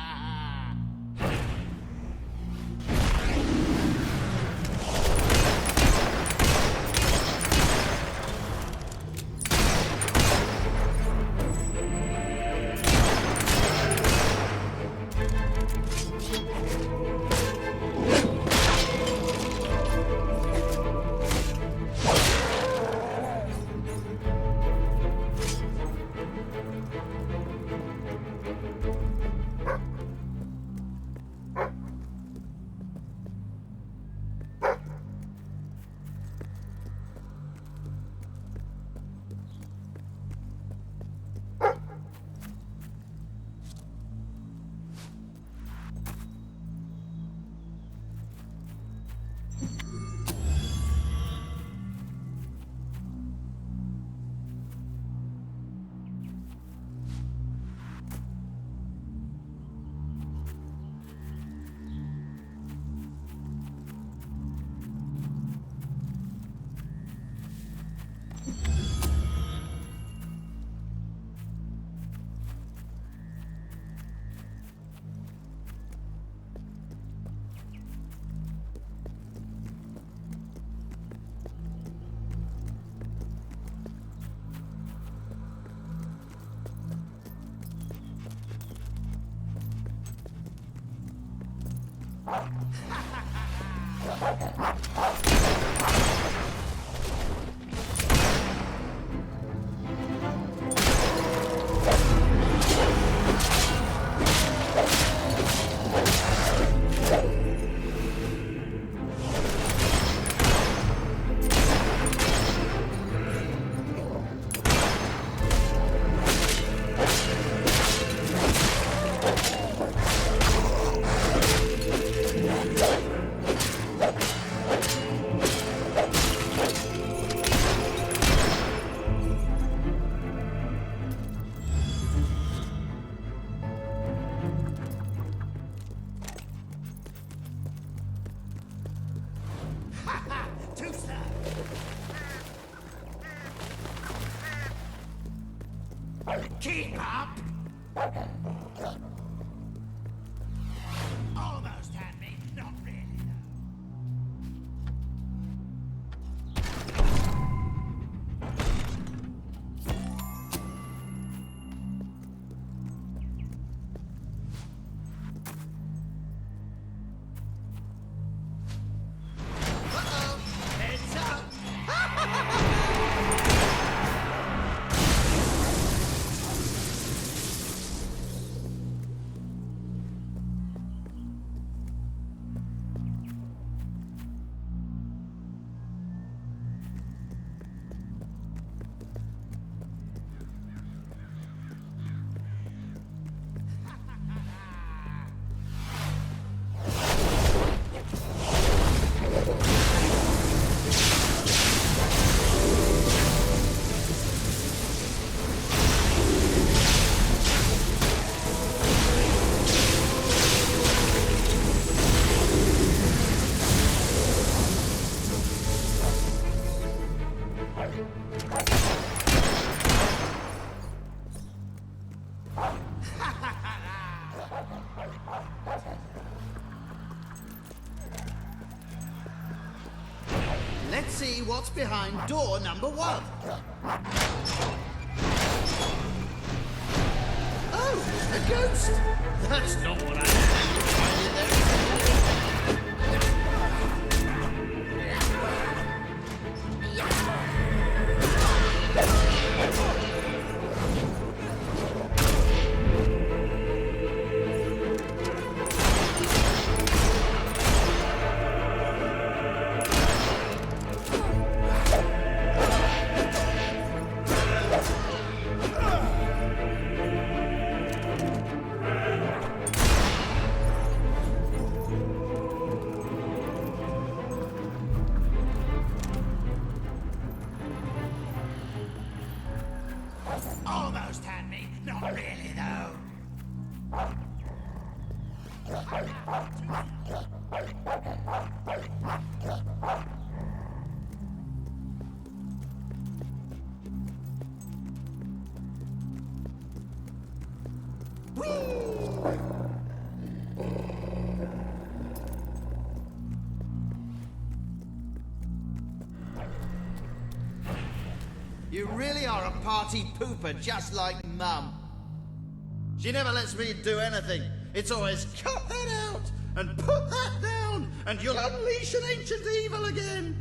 Keep up! Almost had me, not really. Uh-oh! Heads up! Let's see what's behind door number 1. Oh, a ghost! That's not what I Almost had me. Not really, though. You really are a party pooper, just like Mum. She never lets me do anything. It's always, cut that out, and put that down, and you'll unleash an ancient evil again.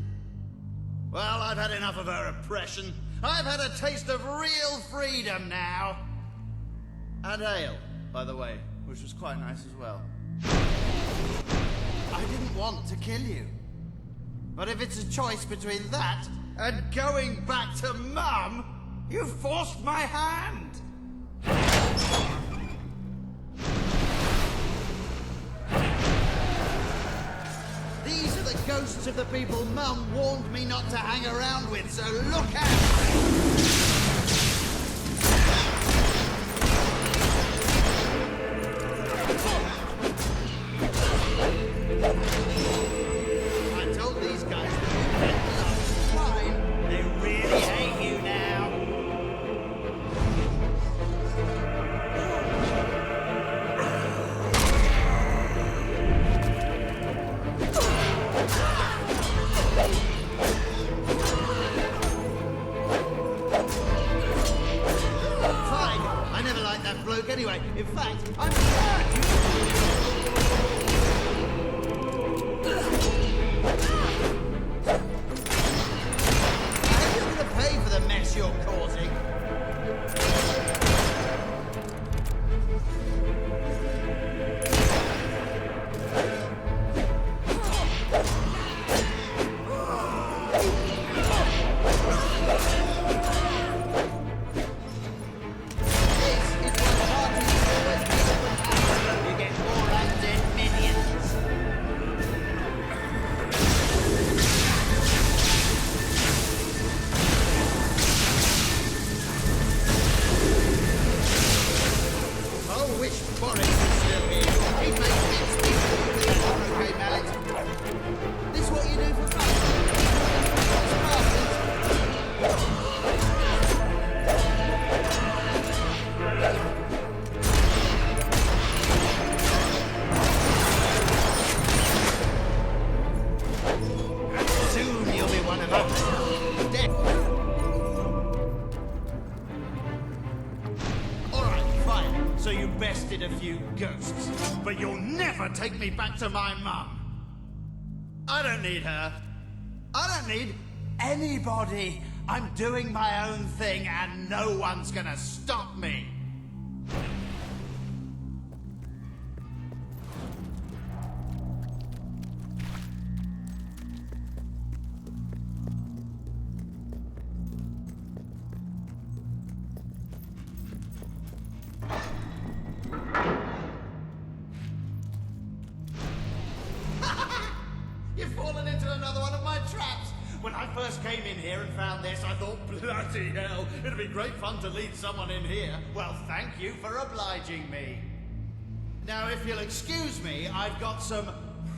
Well, I've had enough of her oppression. I've had a taste of real freedom now. And ale, by the way, which was quite nice as well. I didn't want to kill you. But if it's a choice between that and going back to Mum, you forced my hand. These are the ghosts of the people Mum warned me not to hang around with, so look out! I told these guys that you meant love. Fine. They really hate you now. Fine. I never liked that bloke anyway. In fact, I'm pay for the mess you're causing. You get more undead minions. Oh, wish Boris was still here. He'd make MISTPEAK with that okay mallet. This what you do for fun? Soon you'll be one of us. Dead. Alright, fine. So you bested a few ghosts. But you'll never take me back to my mum. I don't need her. I don't need anybody. I'm doing my own thing and no one's gonna stop me. You've fallen into another one of my traps. When I first came in here and found this, I thought, bloody hell, it'd be great fun to lead someone in here. Well, thank you for obliging me. Now, if you'll excuse me, I've got some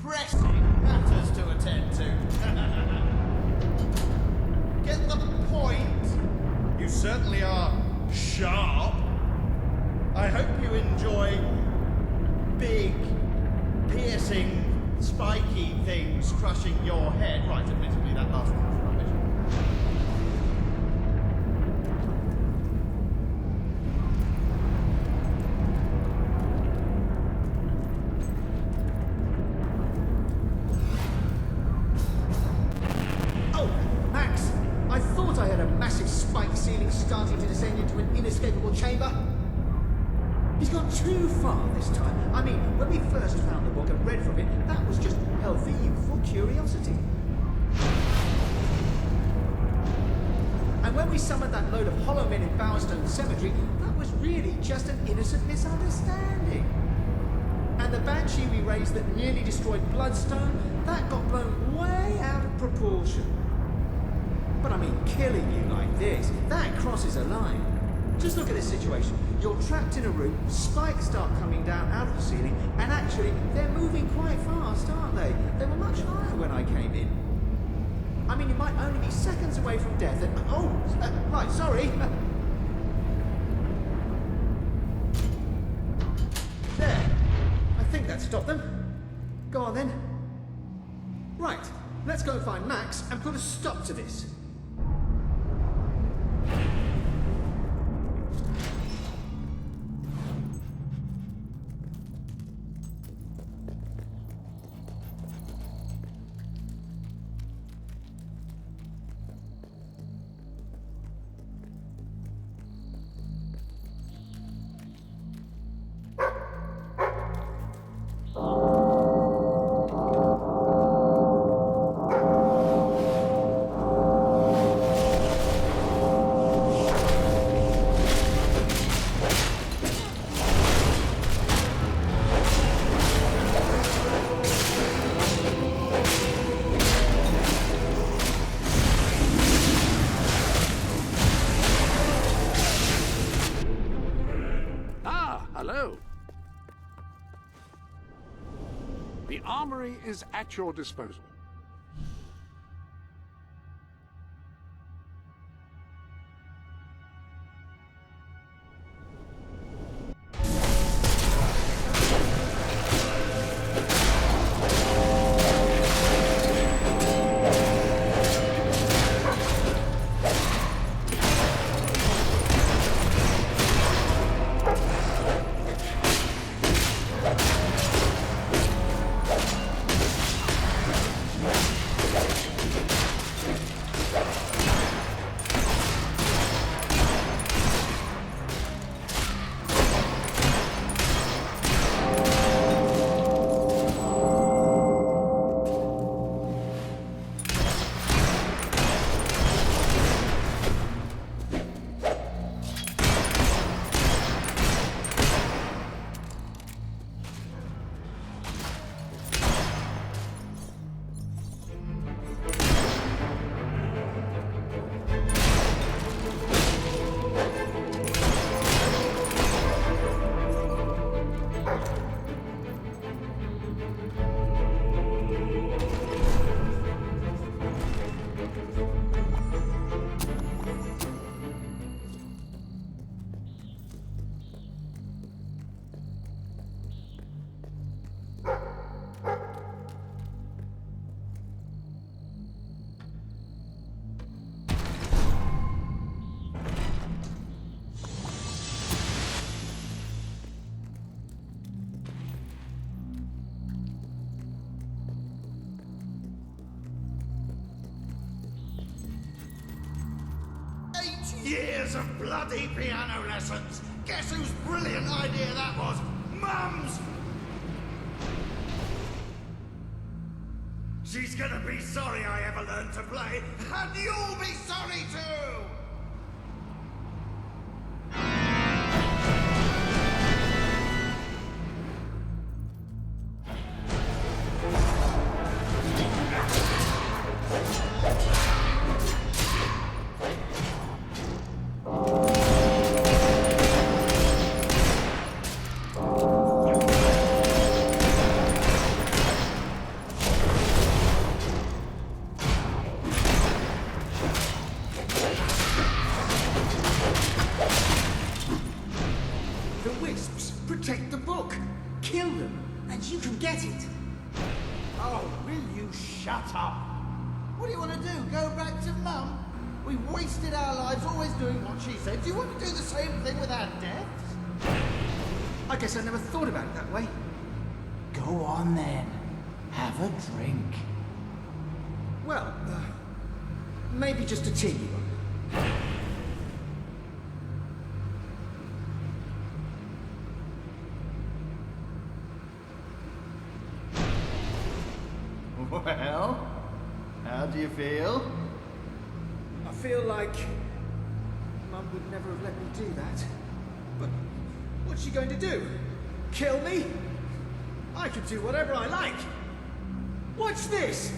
pressing matters to attend to. Get the point? You certainly are sharp. I hope you enjoy big, piercing, spiky things crushing your head. Right, admittedly, that last one was rubbish. Oh, Max! I thought I had a massive spike ceiling starting to descend into an inescapable chamber. He's gone too far this time. I mean, when we first found the book and read from it, that was just healthy, youthful curiosity. And when we summoned that load of hollow men in Bowerstone Cemetery, that was really just an innocent misunderstanding. And the banshee we raised that nearly destroyed Bloodstone, that got blown way out of proportion. But I mean, killing you like this, that crosses a line. Just look at this situation. You're trapped in a room, spikes start coming down out of the ceiling, and actually, they're moving quite fast, aren't they? They were much higher when I came in. I mean, you might only be seconds away from death and... right, sorry. There. I think that stopped them. Go on then. Right, let's go find Max and put a stop to this. The armory is at your disposal. Years of bloody piano lessons. Guess whose brilliant idea that was? Mum's! She's gonna be sorry I ever learned to play, and you'll be sorry too! Protect the book! Kill them, and you can get it! Oh, will you shut up? What do you want to do? Go back to Mum? We wasted our lives always doing what she said. Do you want to do the same thing with our deaths? I guess I never thought about it that way. Go on then. Have a drink. Well, maybe just a teeny one. Well, how do you feel? I feel like Mum would never have let me do that. But what's she going to do? Kill me? I can do whatever I like. Watch this!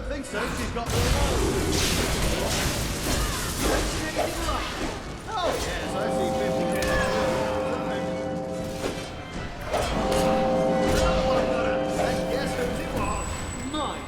don't think so. She's got the remote. You don't see anything like it. Oh, yes, I see 50 Another one got it. And guess whose it was? Mine.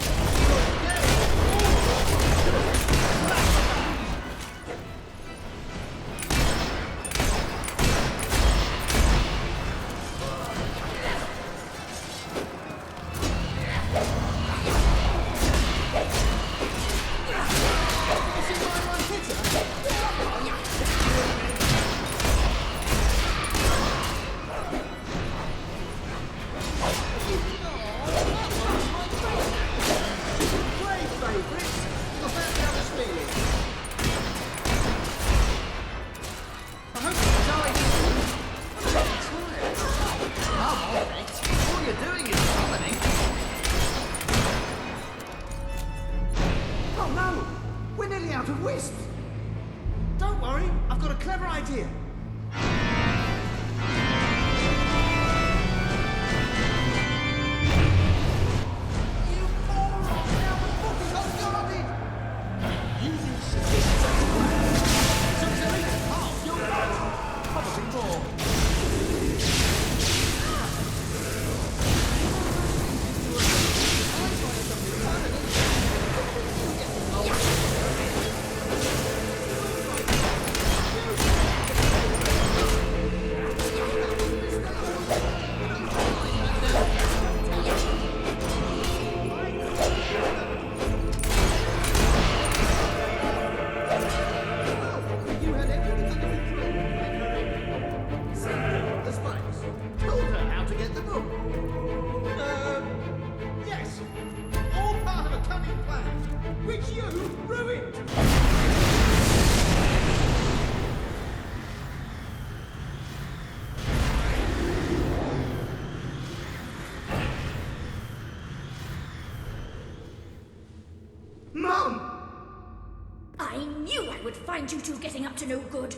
Find you two getting up to no good.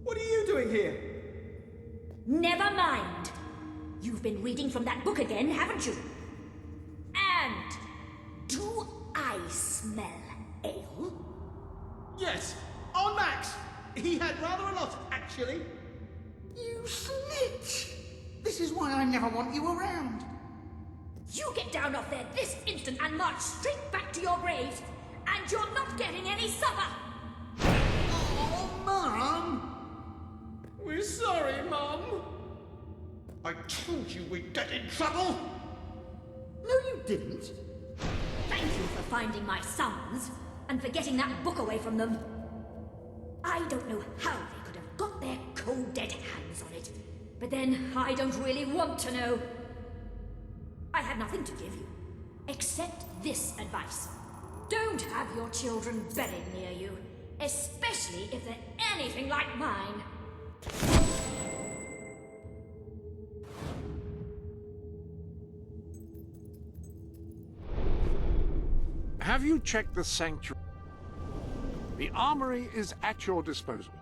What are you doing here? Never mind. You've been reading from that book again, haven't you? And do I smell ale? Yes, on Max. He had rather a lot, actually. You snitch! This is why I never want you around. You get down off there this instant and march straight back to your graves, and you're not getting any supper! Oh, Mum! We're sorry, Mum. I told you we'd get in trouble. No, you didn't. Thank you for finding my sons, and for getting that book away from them. I don't know how they could have got their cold dead hands on it, but then I don't really want to know. I have nothing to give you, except this advice. Don't have your children bedding near you, especially if they're anything like mine. Have you checked the sanctuary? The armory is at your disposal.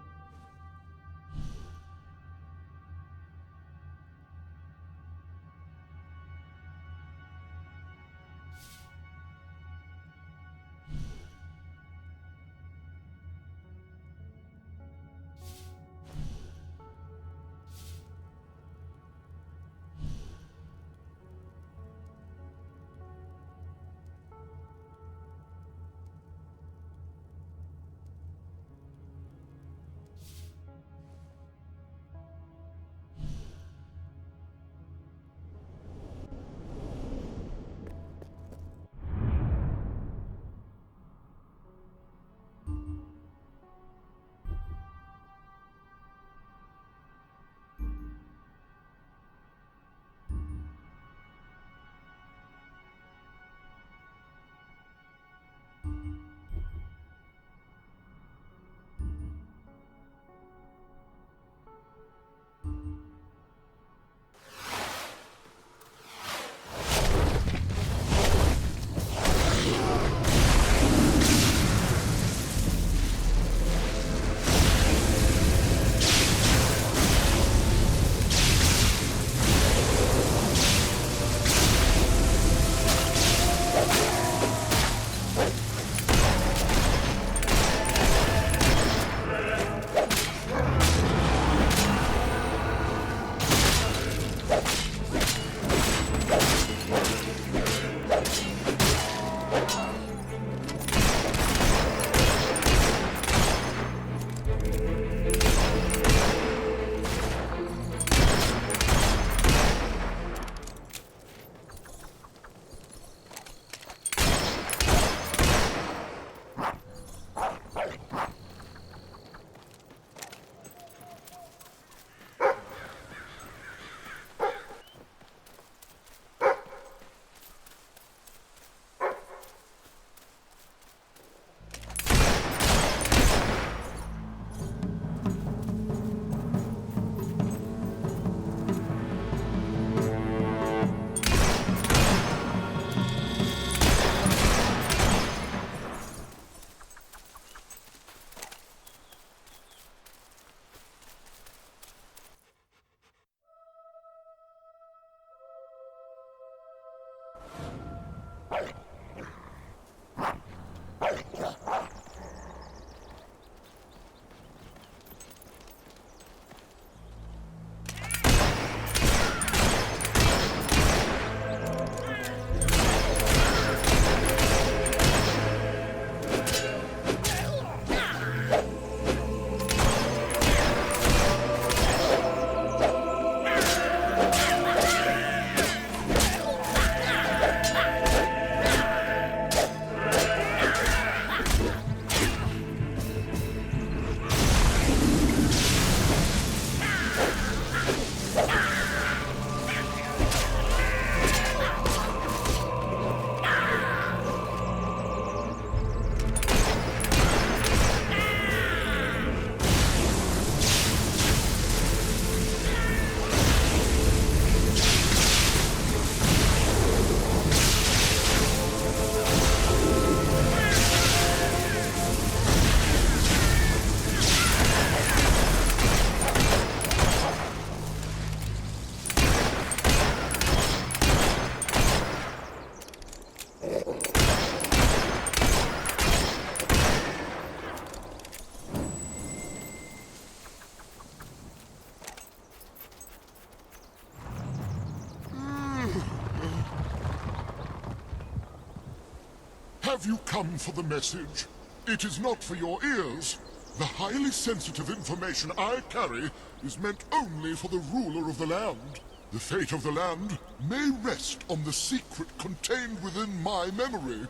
Have you come for the message? It is not for your ears. The highly sensitive information I carry is meant only for the ruler of the land. The fate of the land may rest on the secret contained within my memory.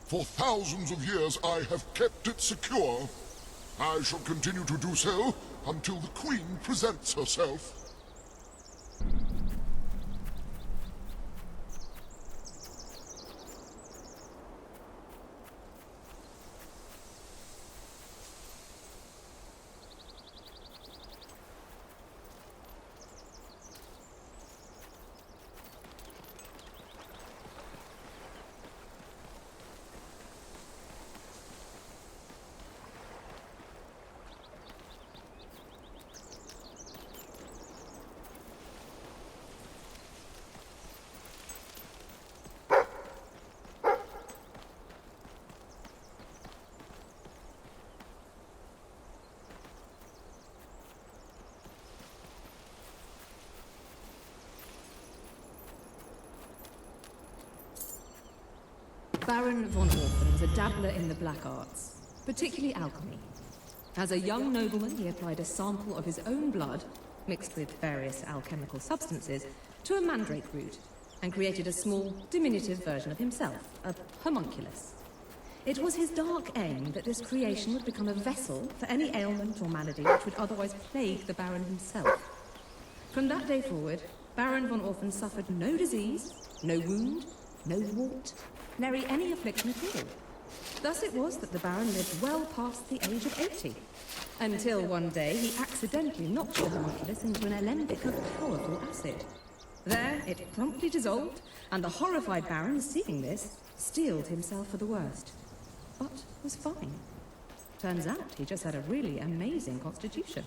For thousands of years I have kept it secure. I shall continue to do so until the Queen presents herself. Baron von Orfen was a dabbler in the black arts, particularly alchemy. As a young nobleman, he applied a sample of his own blood, mixed with various alchemical substances, to a mandrake root, and created a small, diminutive version of himself, a homunculus. It was his dark aim that this creation would become a vessel for any ailment or malady which would otherwise plague the Baron himself. From that day forward, Baron von Orfen suffered no disease, no wound, no wart, nary any affliction at all. Thus it was that the Baron lived well past the age of 80, until one day he accidentally knocked the homunculus into an alembic of powerful acid. There it promptly dissolved, and the horrified Baron, seeing this, steeled himself for the worst, but was fine. Turns out he just had a really amazing constitution.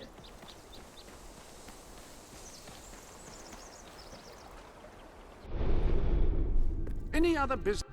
Any other business?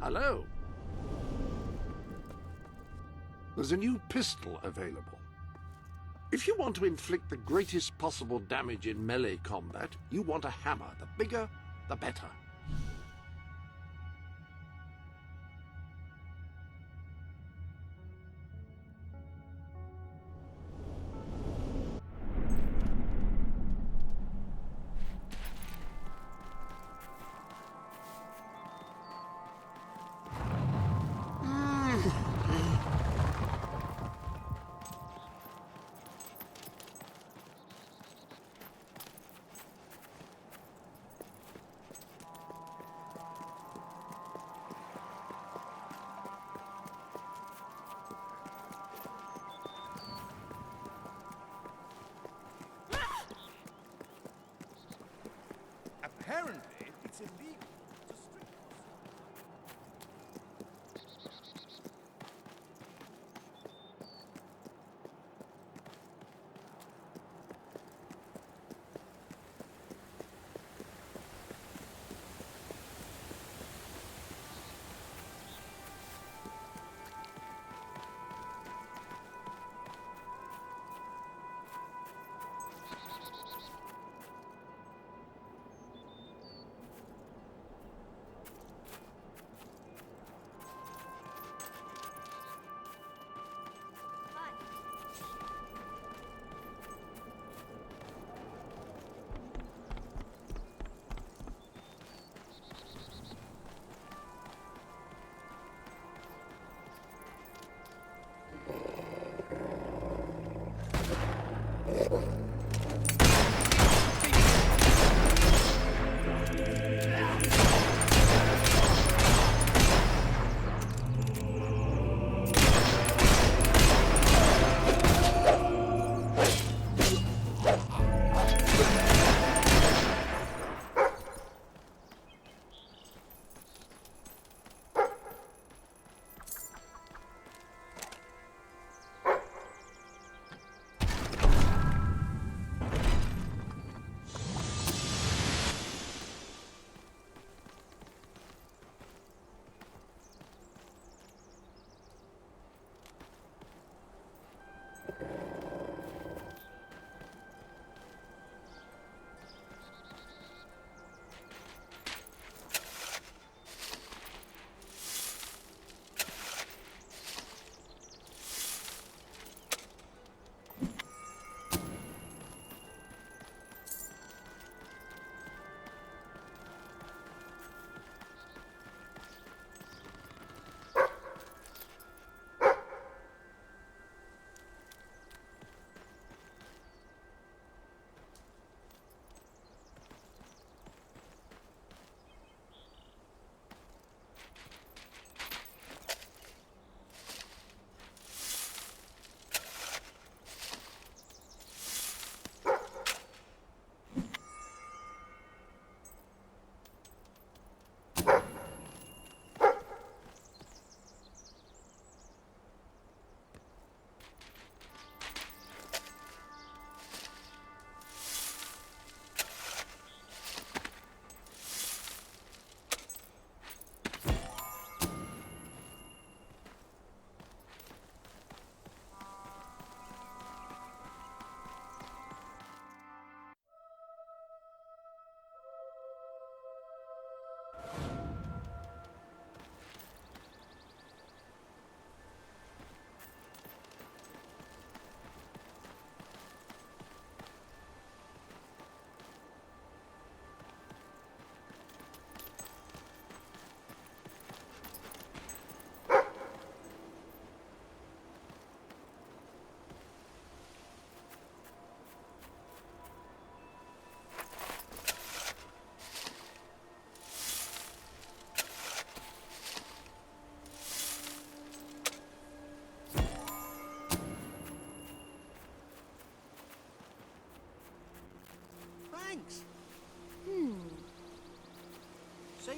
Hello. There's a new pistol available. If you want to inflict the greatest possible damage in melee combat, you want a hammer. The bigger, the better. Apparently, it's illegal to strip.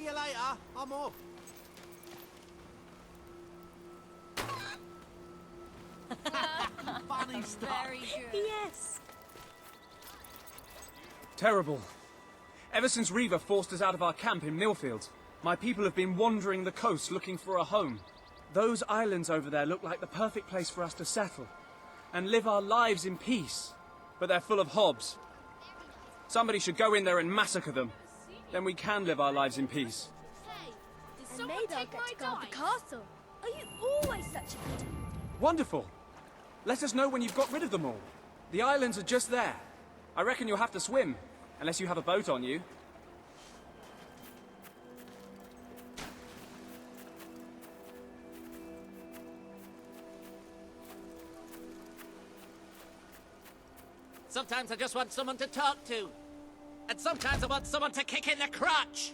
you later. I'm off. Funny stuff. Very good. Yes. Terrible. Ever since Reaver forced us out of our camp in Millfields, my people have been wandering the coast looking for a home. Those islands over there look like the perfect place for us to settle and live our lives in peace. But they're full of hobs. Somebody should go in there and massacre them. Then we can live our lives in peace. Hey, did And someone maybe I'll take get my to guard the dice? castle. Are you always such a good... Wonderful. Let us know when you've got rid of them all. The islands are just there. I reckon you'll have to swim, unless you have a boat on you. Sometimes I just want someone to talk to. And sometimes I want someone to kick in the crotch.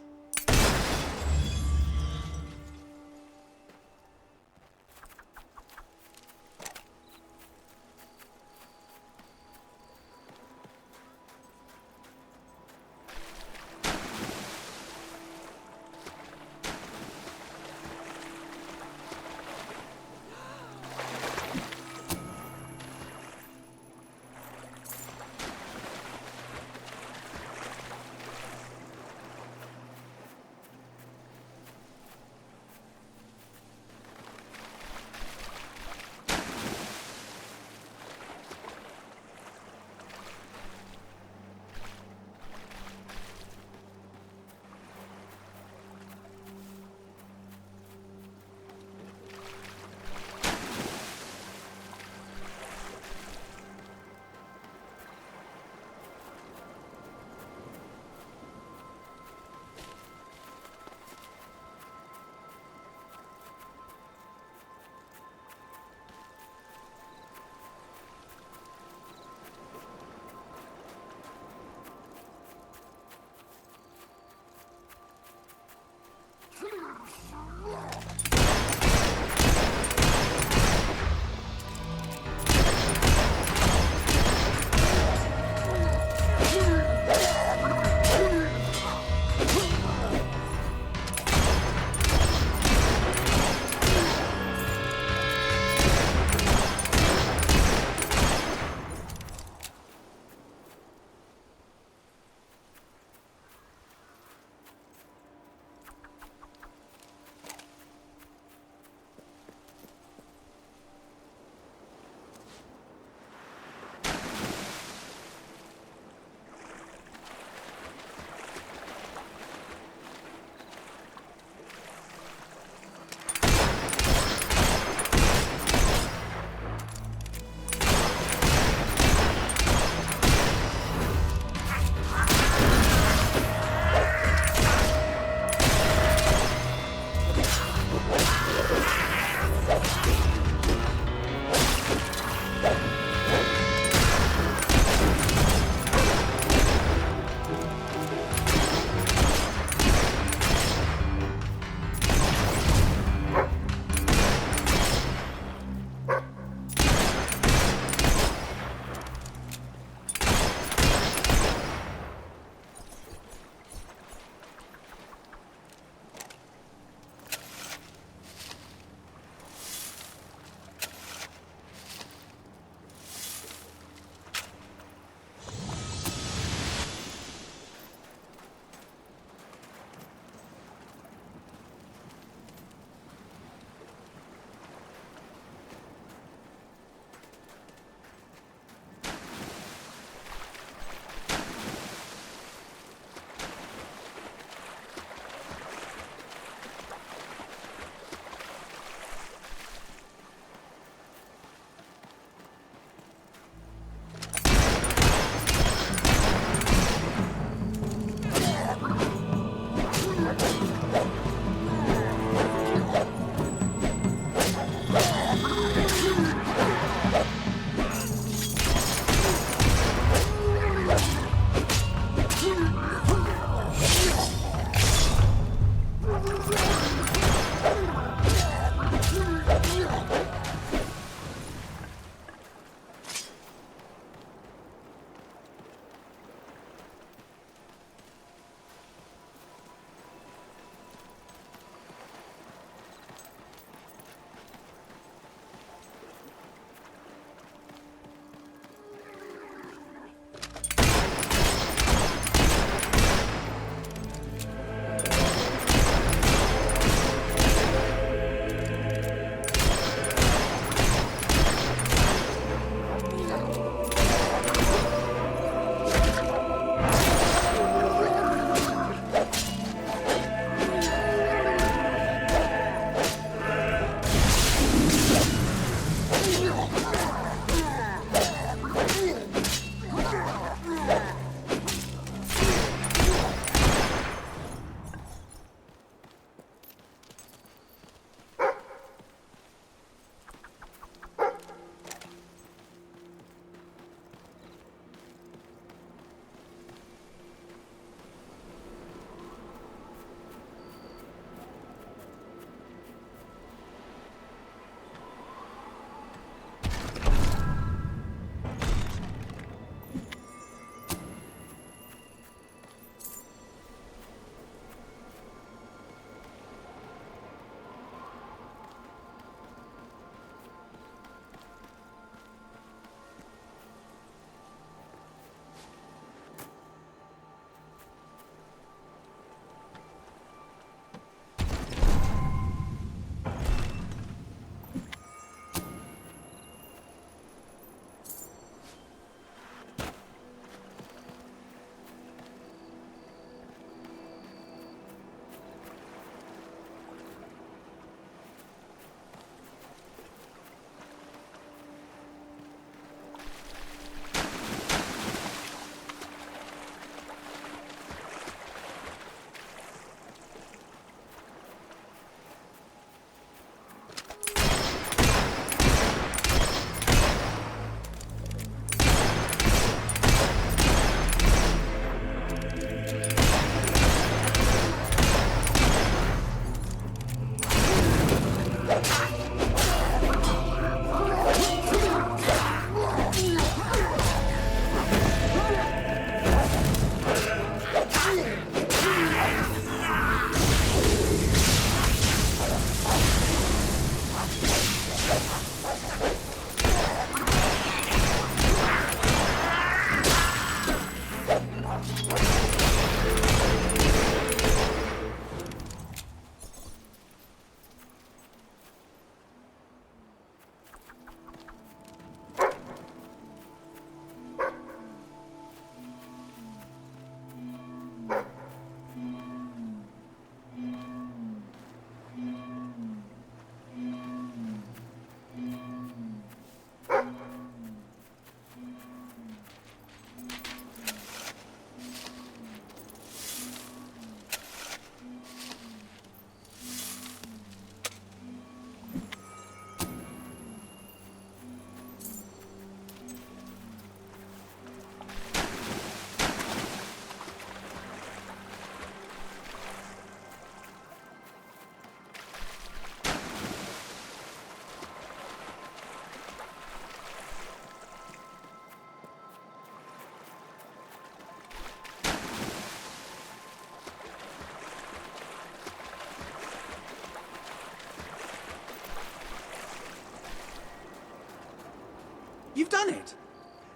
You've done it!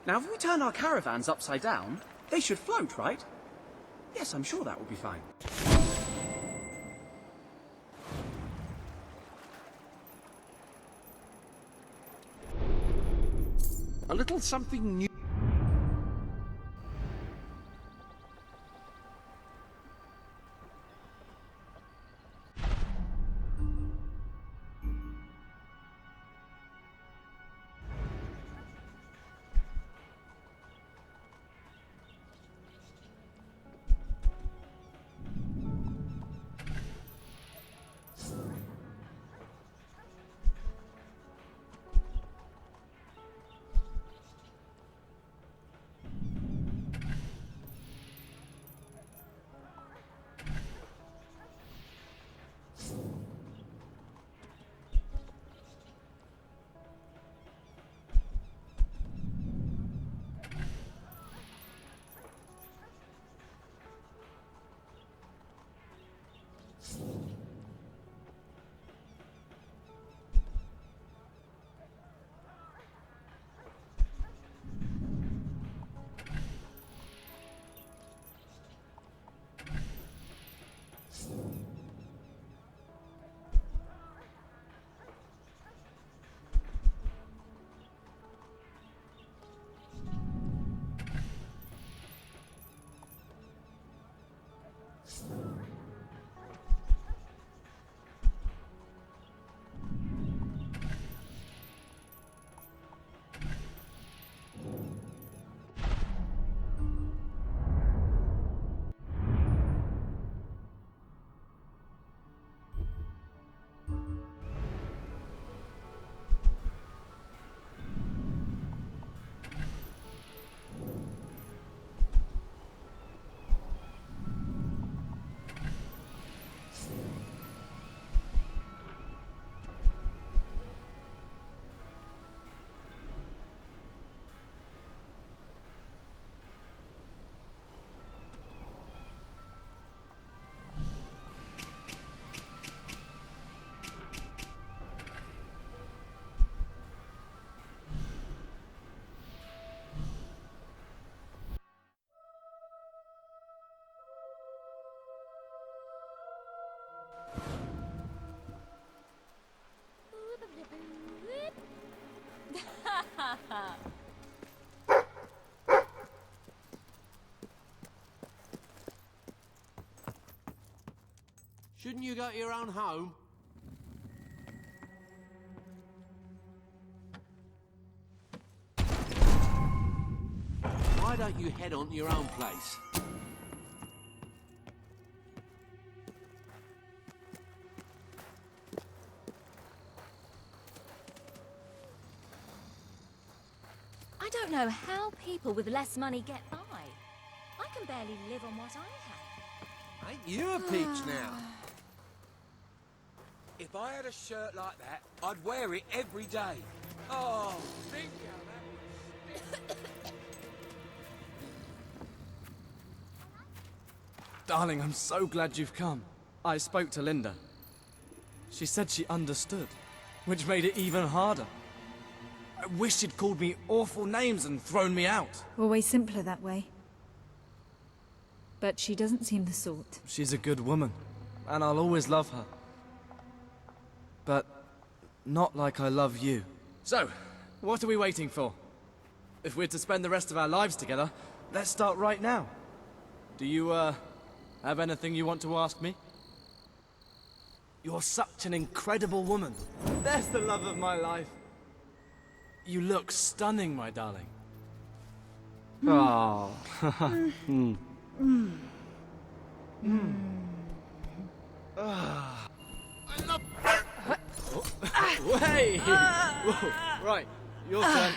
Now, if we turn our caravans upside down, they should float, right? Yes, I'm sure that will be fine. A little something new. Shouldn't you go to your own home? Why don't you head on to your own place? I don't know how people with less money get by. I can barely live on what I have. Ain't you a peach now? If I had a shirt like that, I'd wear it every day. Oh, think how that would stick. Darling, I'm so glad you've come. I spoke to Linda. She said she understood, which made it even harder. I wish she'd called me awful names and thrown me out. Always simpler that way. But she doesn't seem the sort. She's a good woman, and I'll always love her. But not like I love you. So, what are we waiting for? If we're to spend the rest of our lives together, let's start right now. Do you, have anything you want to ask me? You're such an incredible woman. That's the love of my life. You look stunning, my darling. Oh. Hey! Whoa. Right, your turn.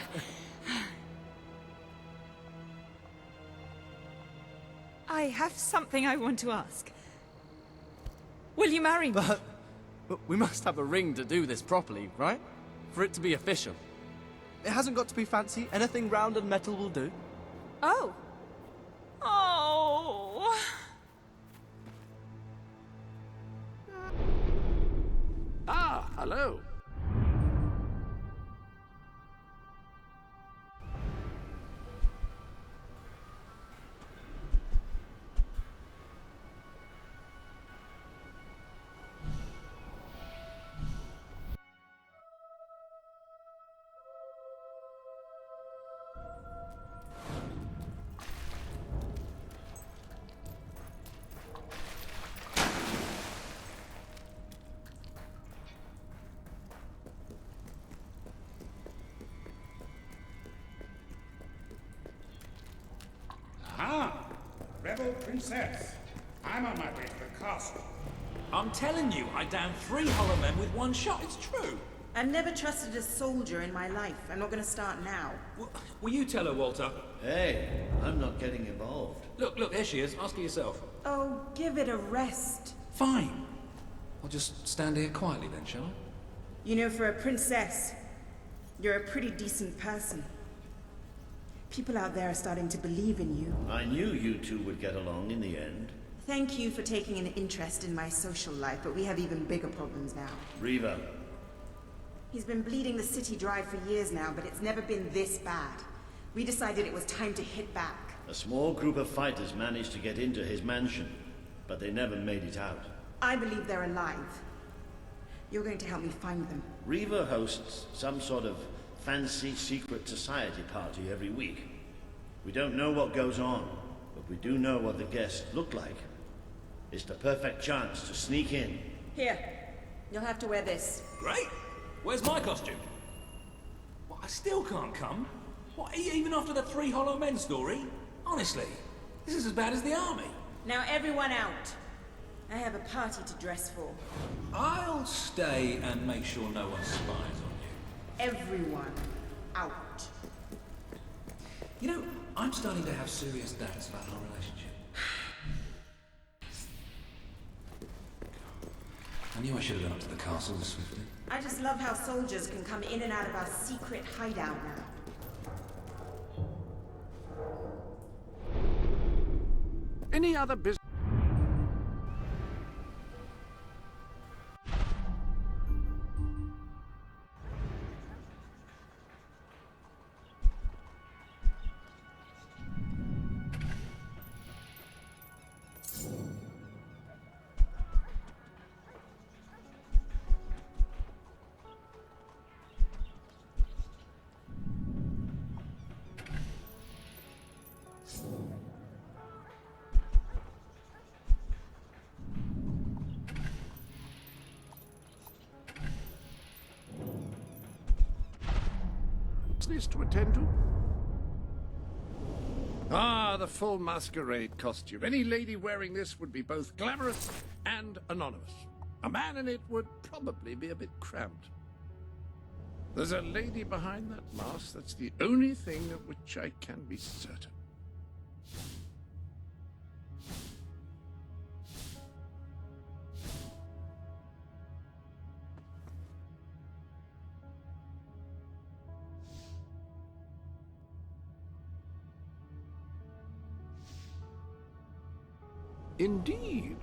I have something I want to ask. Will you marry me? But we must have a ring to do this properly, right? For it to be official. It hasn't got to be fancy. Anything round and metal will do. Oh. Oh. Ah, hello. Rebel princess. I'm on my way to the castle. I'm telling you, I downed 3 hollow men with 1 shot. It's true. I've never trusted a soldier in my life. I'm not going to start now. Will you tell her, Walter? Hey, I'm not getting involved. Look, there she is. Ask her yourself. Oh, give it a rest. Fine. I'll just stand here quietly then, shall I? You know, for a princess, you're a pretty decent person. People out there are starting to believe in you. I knew you two would get along in the end. Thank you for taking an interest in my social life, but we have even bigger problems now. Riva. He's been bleeding the city dry for years now, but it's never been this bad. We decided it was time to hit back. A small group of fighters managed to get into his mansion, but they never made it out. I believe they're alive. You're going to help me find them. Riva hosts some sort of fancy secret society party every week. We don't know what goes on, but we do know what the guests look like. It's the perfect chance to sneak in. Here, you'll have to wear this. Great. Where's my costume? What, I still can't come? What, are you even after the 3 hollow men story? Honestly, this is as bad as the army. Now everyone out. I have a party to dress for. I'll stay and make sure no one spies on you. Everyone out. You know, I'm starting to have serious doubts about our relationship. I knew I should have gone up to the castle this swiftly. I just love how soldiers can come in and out of our secret hideout now. Any other business? business to attend to? Ah, the full masquerade costume. Any lady wearing this would be both glamorous and anonymous. A man in it would probably be a bit cramped. There's a lady behind that mask. That's the only thing of which I can be certain. Indeed.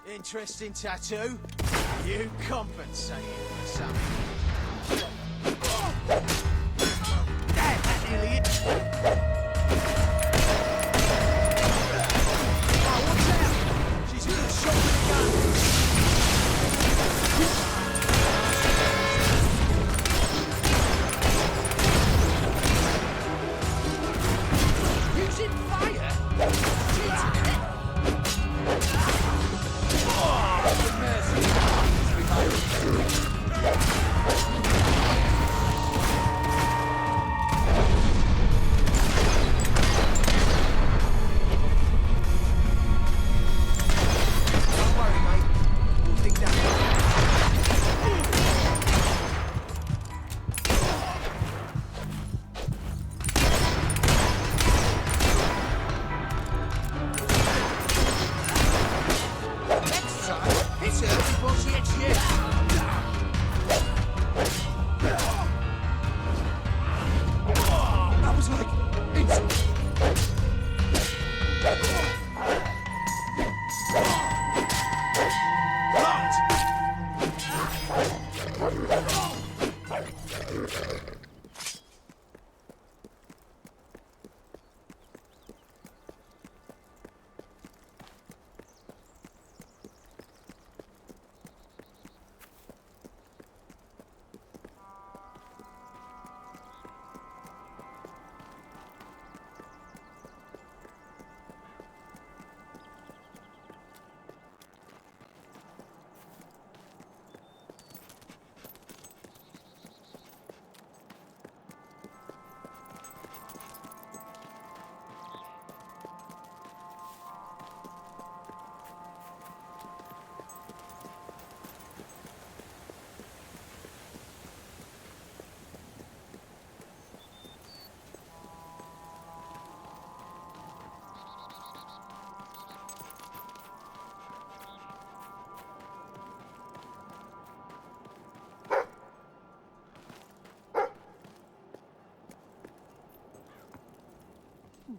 Interesting tattoo. You compensating for something. Damn, that nearly hit. Oh, watch out! She's gonna shot with a gun. Using fire?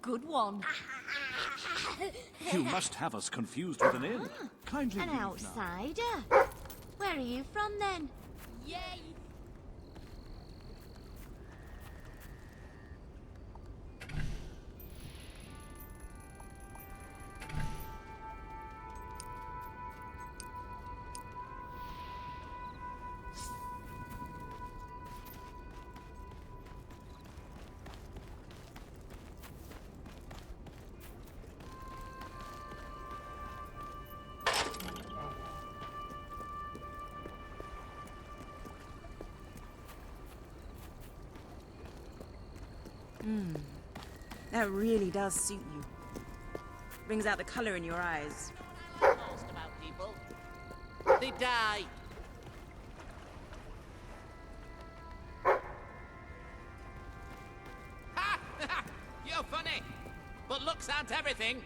Good one. You must have us confused with an inn. Kindly An leave now. outsider? Where are you from then? Yay! That really does suit you. Brings out the color in your eyes. Most about people. They die. Ha! You're funny. But looks aren't everything.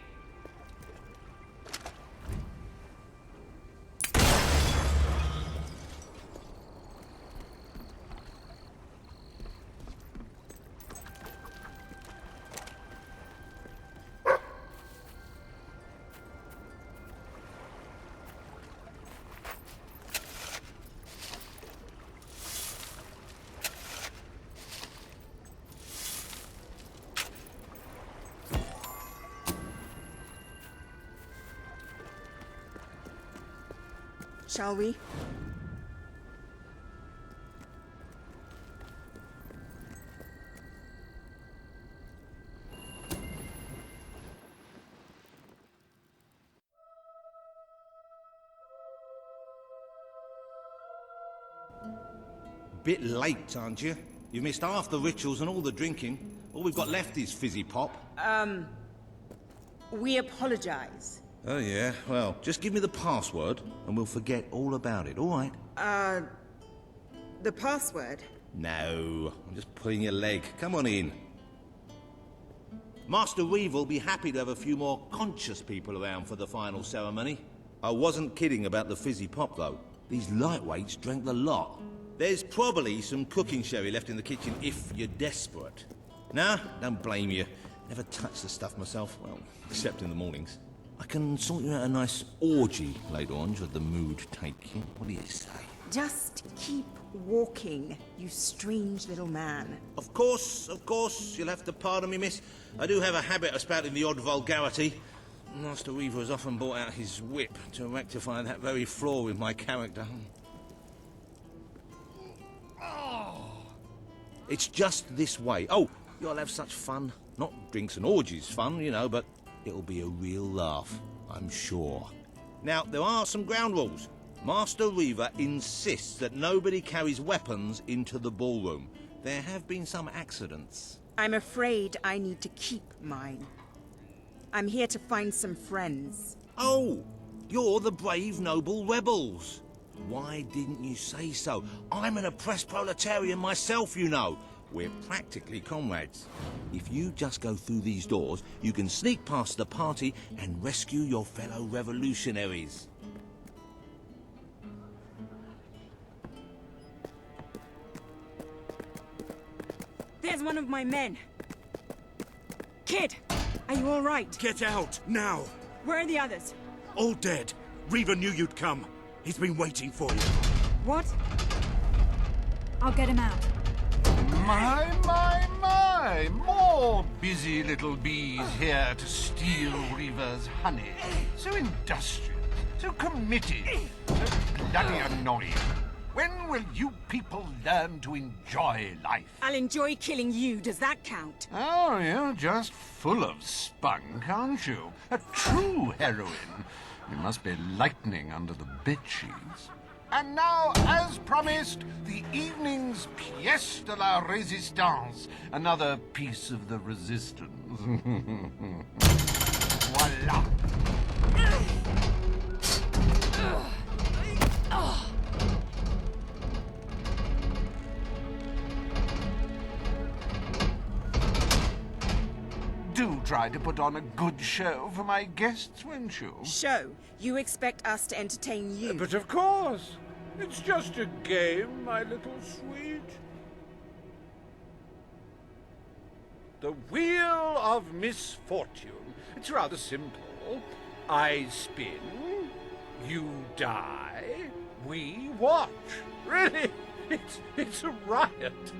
Shall we? Bit late, aren't you? You've missed half the rituals and all the drinking. All we've got left is fizzy pop. We apologize. Oh, yeah? Well, just give me the password and we'll forget all about it, all right? The password? No, I'm just pulling your leg. Come on in. Master Reeve will be happy to have a few more conscious people around for the final ceremony. I wasn't kidding about the fizzy pop, though. These lightweights drank the lot. There's probably some cooking sherry left in the kitchen if you're desperate. Nah, don't blame you. Never touch the stuff myself, well, except in the mornings. I can sort you out a nice orgy later on, should the mood take you. What do you say? Just keep walking, you strange little man. Of course, you'll have to pardon me, miss. I do have a habit of spouting the odd vulgarity. Master Reaver has often brought out his whip to rectify that very flaw with my character. It's just this way. Oh, you'll have such fun. Not drinks and orgies fun, you know, but it'll be a real laugh, I'm sure. Now, there are some ground rules. Master Reaver insists that nobody carries weapons into the ballroom. There have been some accidents. I'm afraid I need to keep mine. I'm here to find some friends. Oh, you're the brave, noble rebels. Why didn't you say so? I'm an oppressed proletarian myself, you know. We're practically comrades. If you just go through these doors, you can sneak past the party and rescue your fellow revolutionaries. There's one of my men. Kid, are you all right? Get out, now! Where are the others? All dead. Reaver knew you'd come. He's been waiting for you. What? I'll get him out. My! More busy little bees here to steal Reaver's honey. So industrious, so committed, so bloody annoying. When will you people learn to enjoy life? I'll enjoy killing you, does that count? Oh, you're just full of spunk, aren't you? A true heroine. You must be lightning under the bedsheets. And now, as promised, the evening's pièce de la résistance. Another piece of the resistance. Voila. Do try to put on a good show for my guests, won't you? Show? You expect us to entertain you? But of course. It's just a game, my little sweet. The Wheel of Misfortune. It's rather simple. I spin, you die, we watch. Really, it's a riot.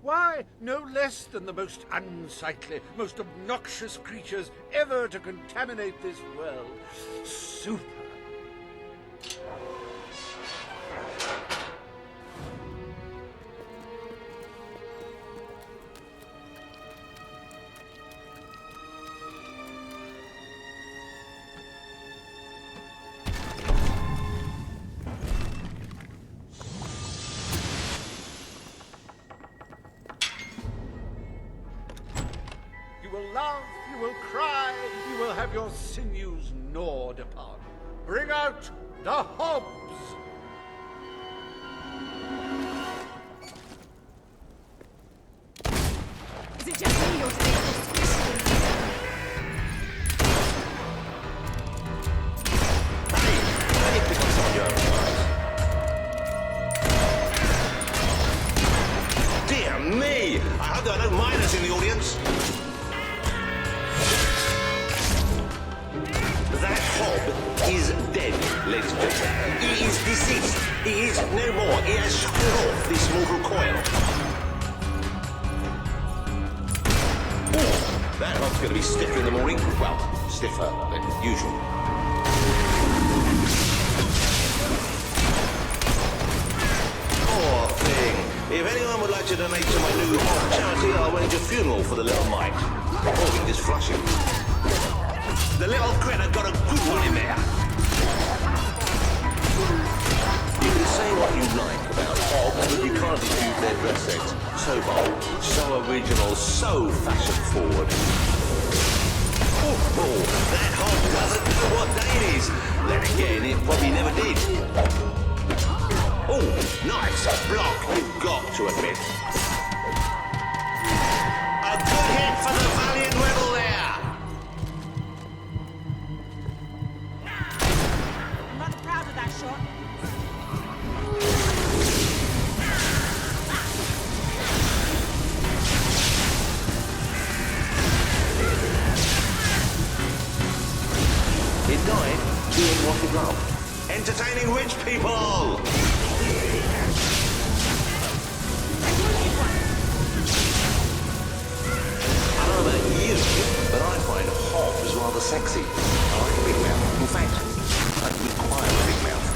Why, no less than the most unsightly, most obnoxious creatures ever to contaminate this world. Super. You will laugh, you will cry, you will have your sinews gnawed upon. Bring out the hobs! Is it just me or do they all Dear me! I hope there are no miners in the audience. That hob is dead, ladies and gentlemen. He is deceased. He is no more. He has shut off this mortal coil. That hob's going to be stiffer in the morning. Well, stiffer than usual. Poor thing. If anyone would like to donate to my new hob charity, I'll arrange a funeral for the little mite. Or we can just flush him. The little critter got a good one in there. You can say what you like about hobs, but you can't dispute their dress sense. So bold, so original, so fashion-forward. Oh, that hob doesn't know what day it is. Then again, it probably never did. Oh, nice block, you've got to admit. A good hit for the valiant rebel there. I'm rather proud of that shot. It died doing what it loved. Entertaining rich people! I don't know about you, but I find hobs rather sexy. I like a big mouth. In fact, I'd require a big mouth.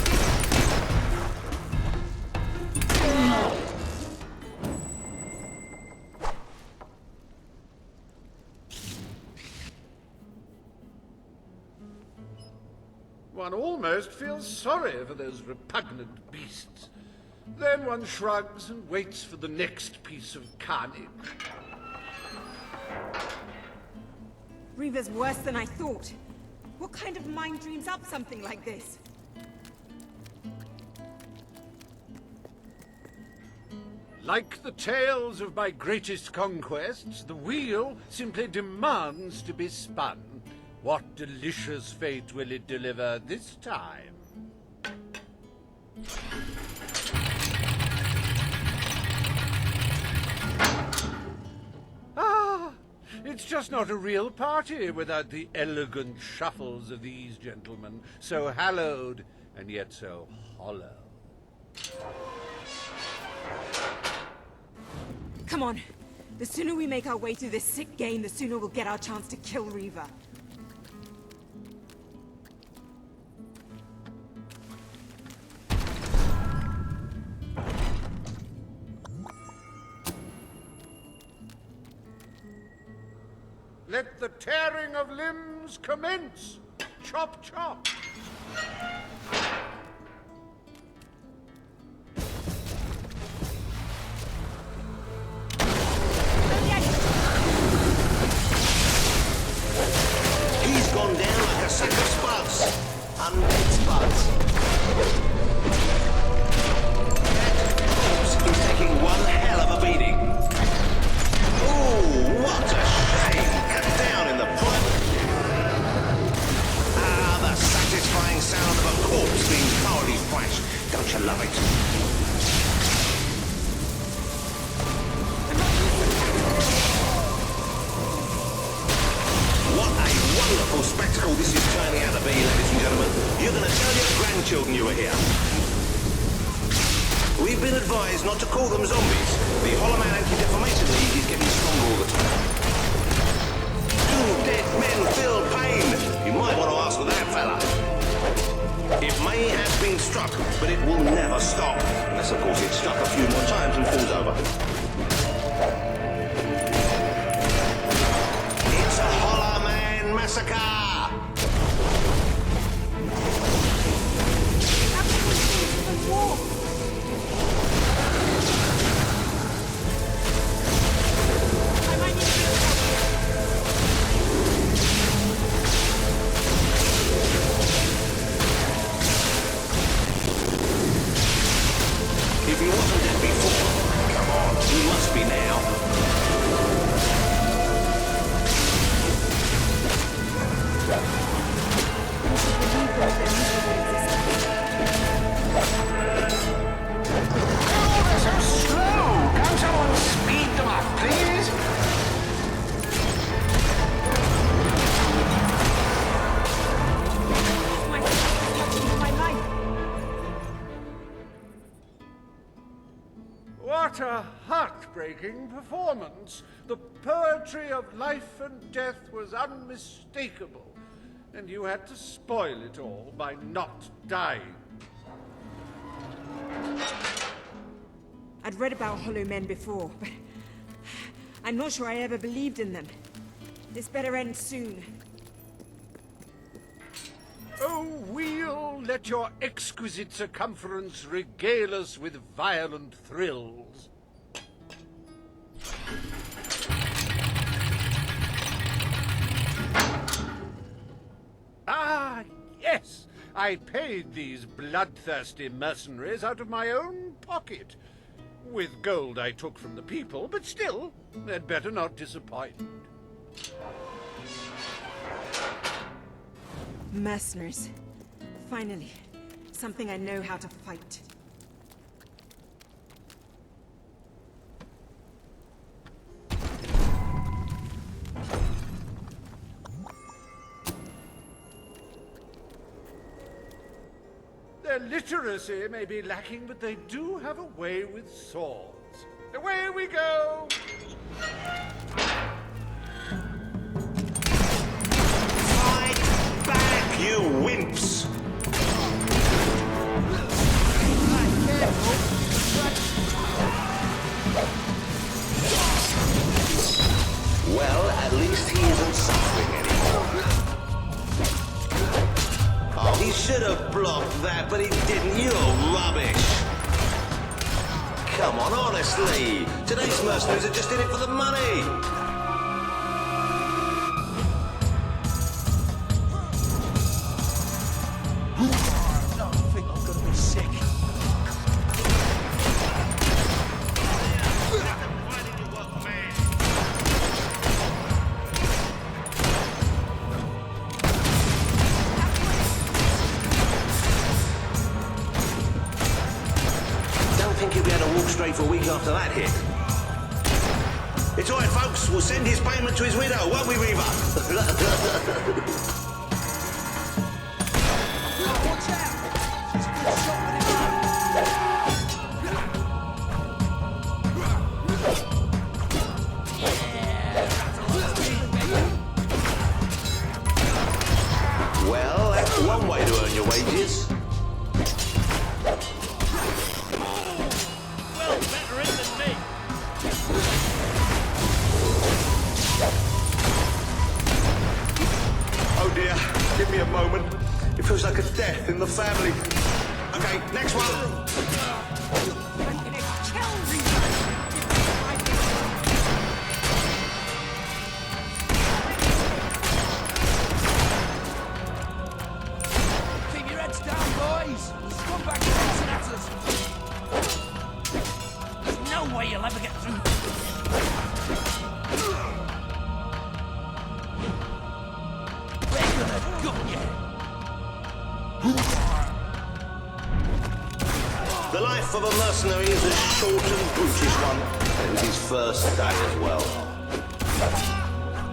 One almost feels sorry for those repugnant beasts. Then one shrugs and waits for the next piece of carnage. Reaver's worse than I thought. What kind of mind dreams up something like this? Like the tales of my greatest conquests, the wheel simply demands to be spun. What delicious fate will it deliver this time? Ah, it's just not a real party without the elegant shuffles of these gentlemen, so hallowed and yet so hollow. Come on. The sooner we make our way through this sick game, the sooner we'll get our chance to kill Reaver. Let the tearing of limbs commence! Chop, chop! He's gone down like a sack of spuds. Undead spuds. That corpse is taking one hell of a beating. Oh, what a shame! Cut down in the front. Ah, the satisfying sound of a corpse being thoroughly thrashed. Don't you love it? What a wonderful spectacle this is turning out to be, ladies and gentlemen. You're going to tell your grandchildren you were here. We've been advised not to call them zombies. The Hollow Man Anti-Defamation League is getting stronger all the time. Two dead men feel pain. You might want to ask for that fella. It may have been struck, but it will never stop. Unless, of course, it's struck a few more times and falls over. It's a Hollow Man massacre! If he wasn't dead before, come on, he must be now. What a heartbreaking performance. The poetry of life and death was unmistakable, and you had to spoil it all by not dying. I'd read about hollow men before, but I'm not sure I ever believed in them. This better end soon. Oh, we'll let your exquisite circumference regale us with violent thrills. Ah, yes! I paid these bloodthirsty mercenaries out of my own pocket. With gold I took from the people, but still, they'd better not disappoint. Mercenaries. Finally, something I know how to fight. Their literacy may be lacking, but they do have a way with swords. Away we go! Fight back, you wimps! Well, at least he isn't suffering anymore. Oh, he should have blocked that, but he didn't. You're rubbish. Come on, honestly. Today's mercenaries are just in it for the money. I think I'm gonna be sick. Straight for a week after that hit. It's all right, folks. We'll send his payment to his widow, won't we, Reaver? Watch out! She's a good shot with Well, that's one way to earn your wages. Give me a moment. It feels like a death in the family. Okay, next one. I'm gonna kill Keep your heads down, boys! Scumbag chasing at us! There's no way you'll ever get through. The life of a mercenary is a short and brutish one. It was his first day as well.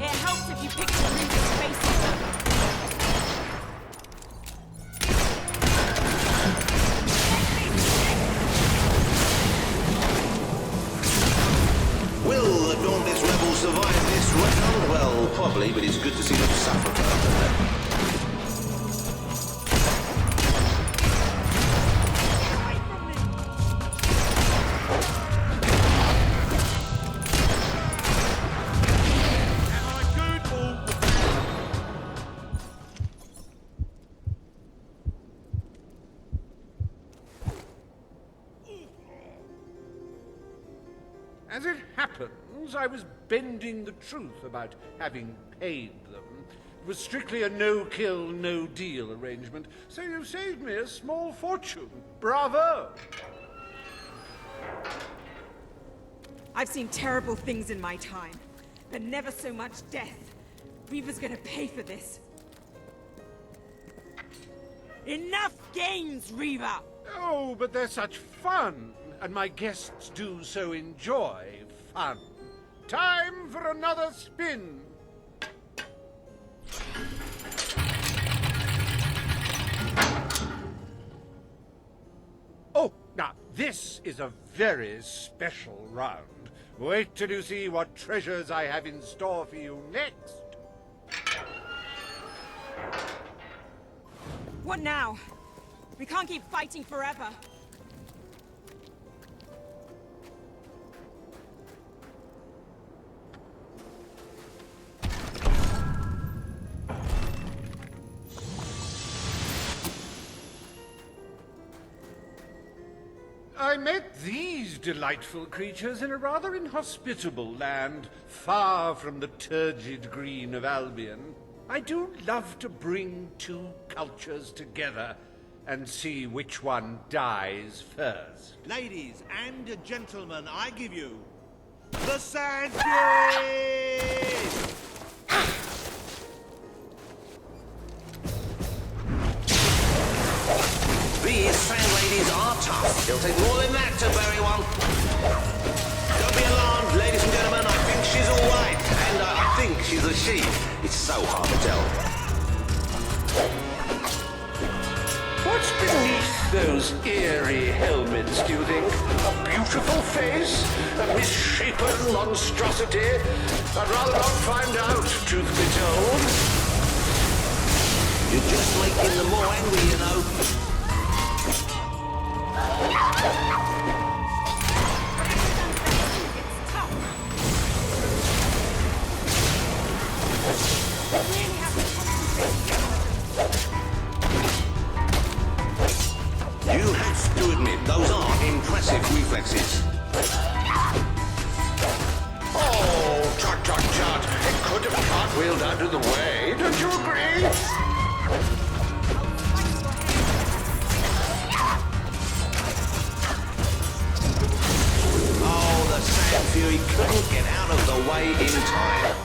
It helps if you picture Reaper's face on them. Will the Dauntless Rebels survive this round? Well, probably, but it's good to see them suffer after that. As it happens, I was bending the truth about having paid them. It was strictly a no-kill, no-deal arrangement, so you saved me a small fortune. Bravo! I've seen terrible things in my time, but never so much death. Reaver's gonna pay for this. Enough games, Reaver! Oh, but they're such fun, and my guests do so enjoy fun. Time for another spin. Oh, now, This is a very special round. Wait till you see what treasures I have in store for you next. What now? We can't keep fighting forever. I met these delightful creatures in a rather inhospitable land, far from the turgid green of Albion. I do love to bring two cultures together and see which one dies first. Ladies and gentlemen, I give you the Sandwich! These sand ladies are tough. It'll take more than that to bury one. Don't be alarmed, ladies and gentlemen. I think she's all right. And I think she's a she. It's so hard to tell. What's beneath those eerie helmets, do you think? A beautiful face? A misshapen monstrosity? I'd rather not find out, truth be told. You're just making them more angry, you know. You have to admit, those are impressive reflexes. Oh, tut, tut, tut. It could have cartwheeled out of the way. Don't you agree? Oh, the Sand Fury couldn't get out of the way in time.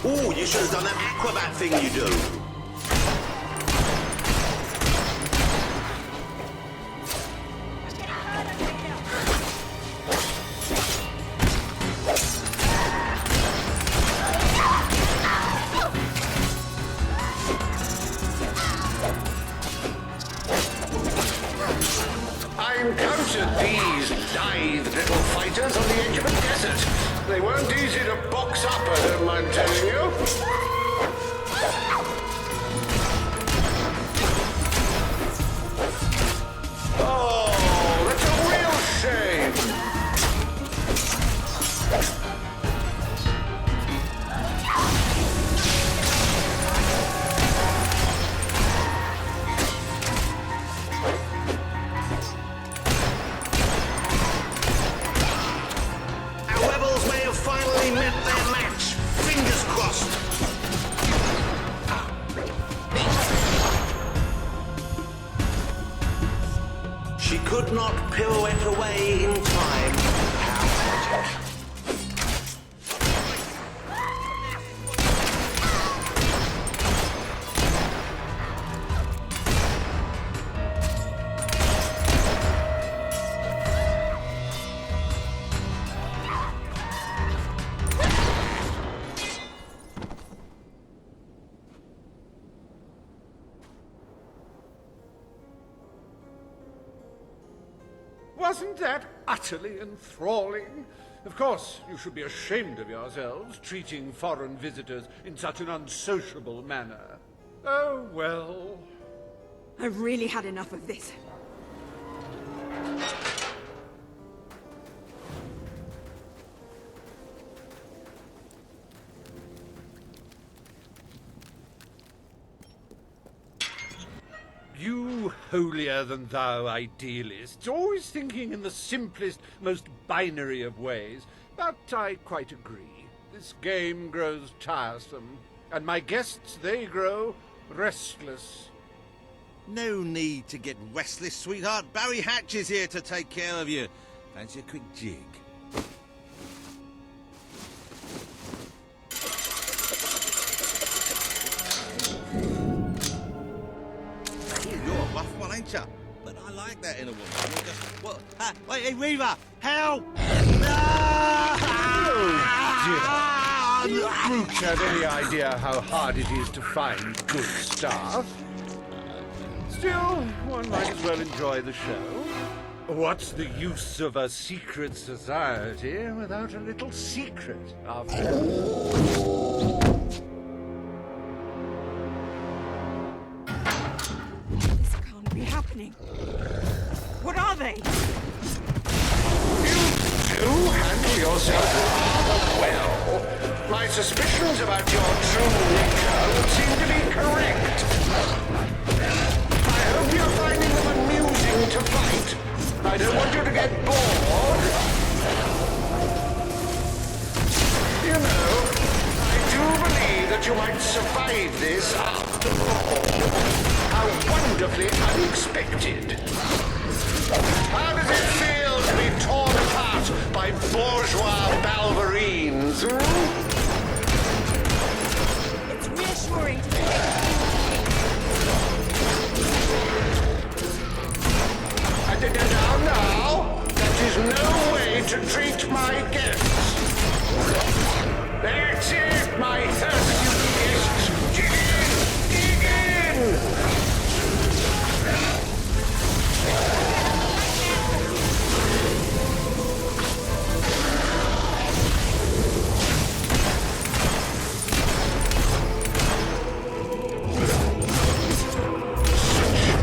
Oh, you should have done that acrobat thing you do. I encountered these lithe little fighters on the edge of a desert. They weren't easy to box up, I don't mind telling you. Oh, that's a real shame. Finally met their match. Fingers crossed. She could not pirouette away in time. How tragic. Wasn't that utterly enthralling? Of course, you should be ashamed of yourselves, treating foreign visitors in such an unsociable manner. Oh, well. I've really had enough of this. You holier-than-thou idealists, always thinking in the simplest, most binary of ways. But I quite agree. This game grows tiresome, and my guests, they grow restless. No need to get restless, sweetheart. Barry Hatch is here to take care of you. Fancy a quick jig? You're a rough one, ain't you? But I like that in a woman. You're just... What? Wait, hey, Reaver! Help! No! Oh, dear. Brooch have any idea how hard it is to find good staff. Still, one might as well enjoy the show. What's the use of a secret society without a little secret, after all? This can't be happening. What are they? You handle yourself rather well. My suspicions about your true nature would seem to be correct. I hope you're finding them amusing to fight. I don't want you to get bored. You know, I do believe that you might survive this after all. How wonderfully unexpected. How does it feel to be torn apart by bourgeois balverines? It's reassuring to be Now, that is no way to treat my guests. That's it, my thirsty guests. Dig in!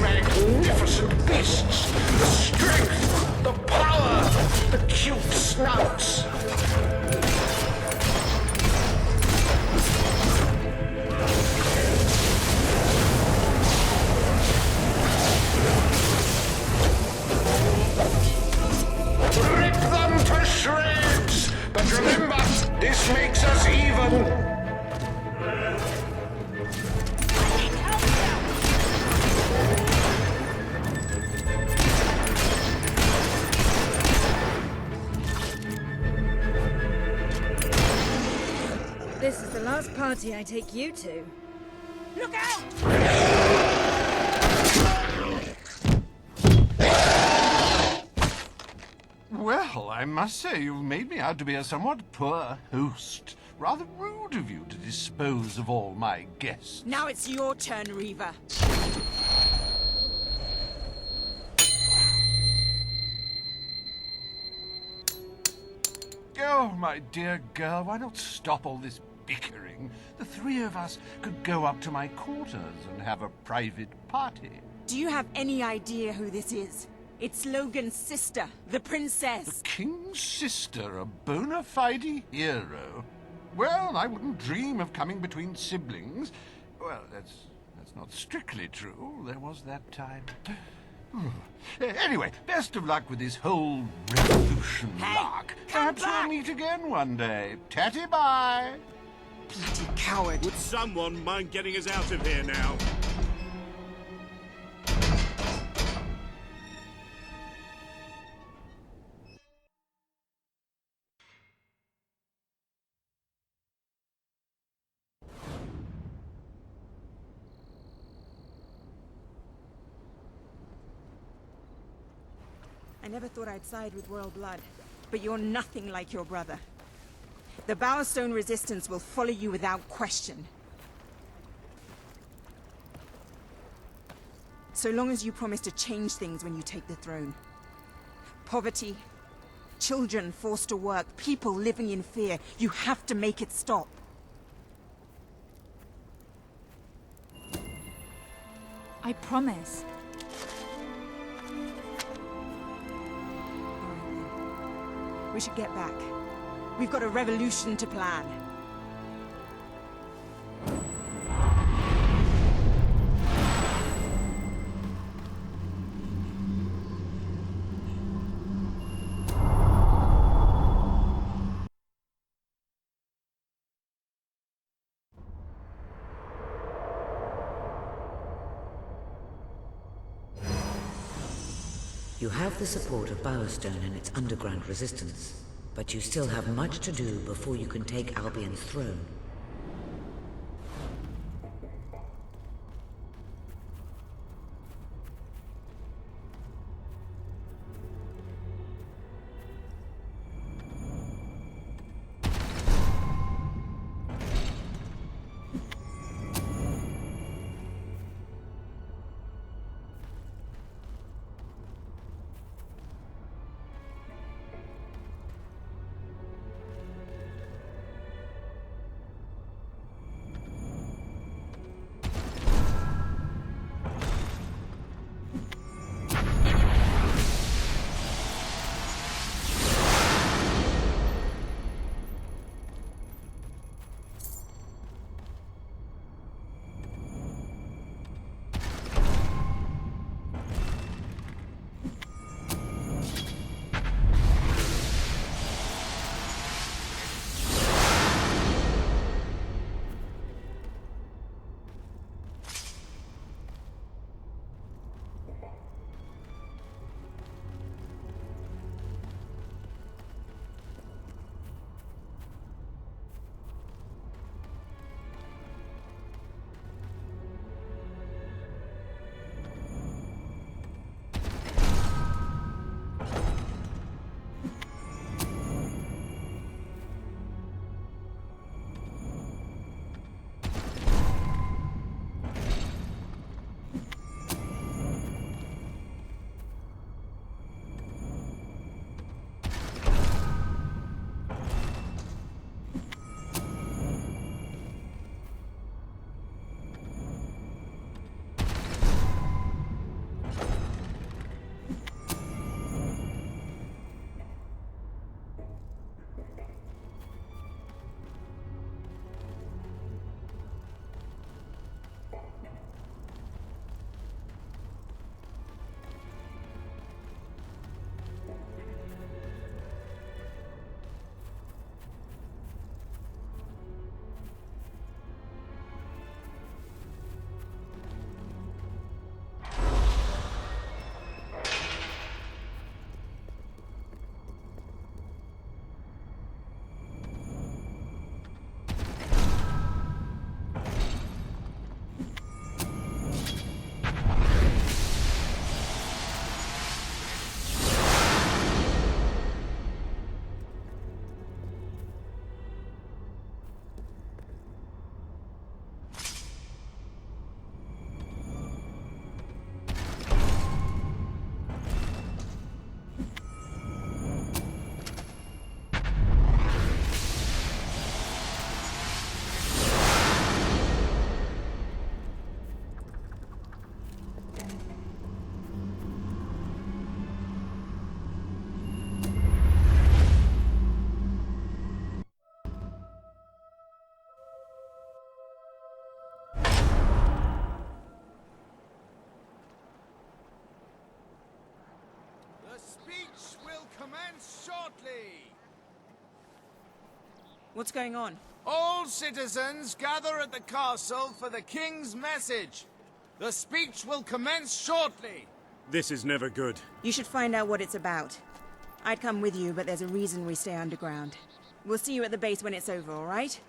Magnificent beasts! The strength, the power, the cute snouts! Rip them to shreds! But remember, this makes us even! This is the last party I take you to. Look out! Well, I must say you've made me out to be a somewhat poor host. Rather rude of you to dispose of all my guests. Now it's your turn, Reaver. Oh, my dear girl, why not stop all this bickering? The three of us could go up to my quarters and have a private party. Do you have any idea who this is? It's Logan's sister, the princess. The king's sister, a bona fide hero. Well, I wouldn't dream of coming between siblings. Well, that's not strictly true. There was that time. Anyway, best of luck with this whole revolution lark. Perhaps we'll meet again one day. Tatty bye. Bloody coward. Would someone mind getting us out of here now? I never thought I'd side with royal blood, but you're nothing like your brother. The Bowerstone Resistance will follow you without question. So long as you promise to change things when you take the throne. Poverty, children forced to work, people living in fear. You have to make it stop. I promise. We should get back. We've got a revolution to plan. You have the support of Bowerstone and its underground resistance, but you still have much to do before you can take Albion's throne. What's going on? All citizens gather at the castle for the king's message. The speech will commence shortly. This is never good. You should find out what it's about. I'd come with you, but there's a reason we stay underground. We'll see you at the base when it's over, all right?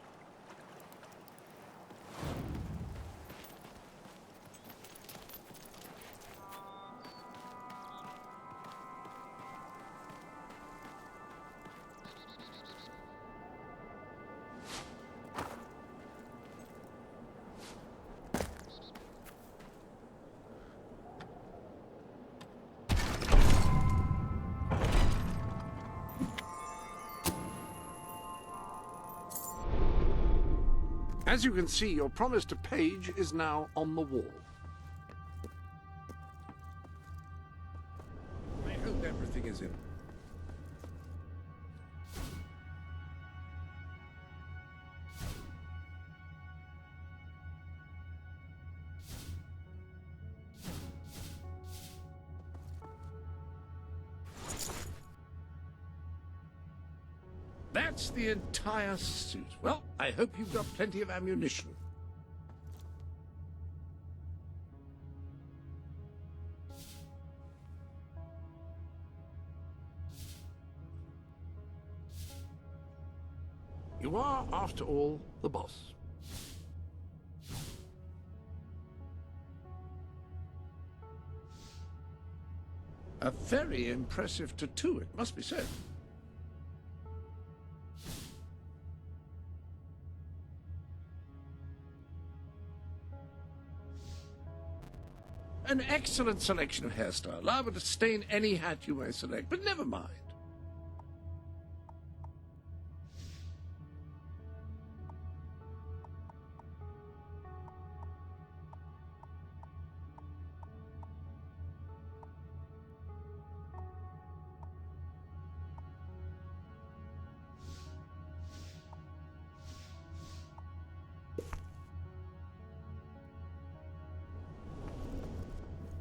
As you can see, your promise to Paige is now on the wall. I hope everything is in. That's the entire suit. Well, I hope you've got plenty of ammunition. You are, after all, the boss. A very impressive tattoo, it must be said. An excellent selection of hairstyle. Liable to stain any hat you may select, but never mind.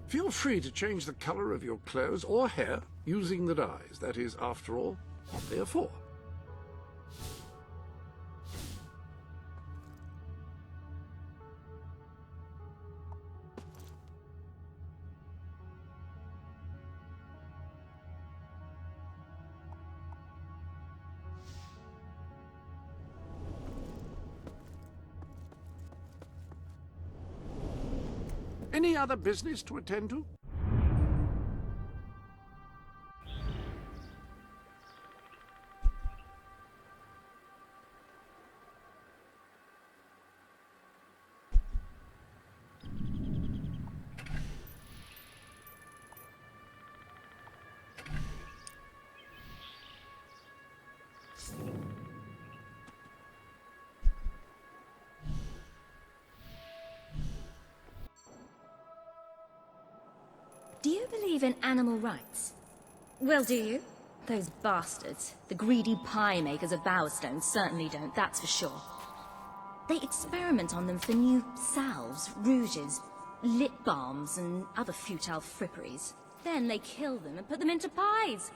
Feel free to change the color of your clothes or hair using the dyes. That is, after all, what they are for. Any other business to attend to? Do you believe in animal rights? Well, do you? Those bastards, the greedy pie makers of Bowerstone, certainly don't, that's for sure. They experiment on them for new salves, rouges, lip balms, and other futile fripperies. Then they kill them and put them into pies.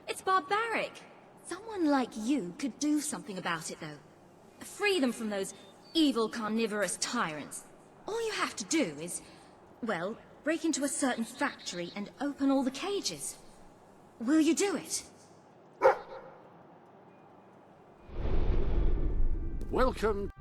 It's barbaric. Someone like you could do something about it, though. Free them from those evil carnivorous tyrants. All you have to do is, well, break into a certain factory and open all the cages. Will you do it? Welcome.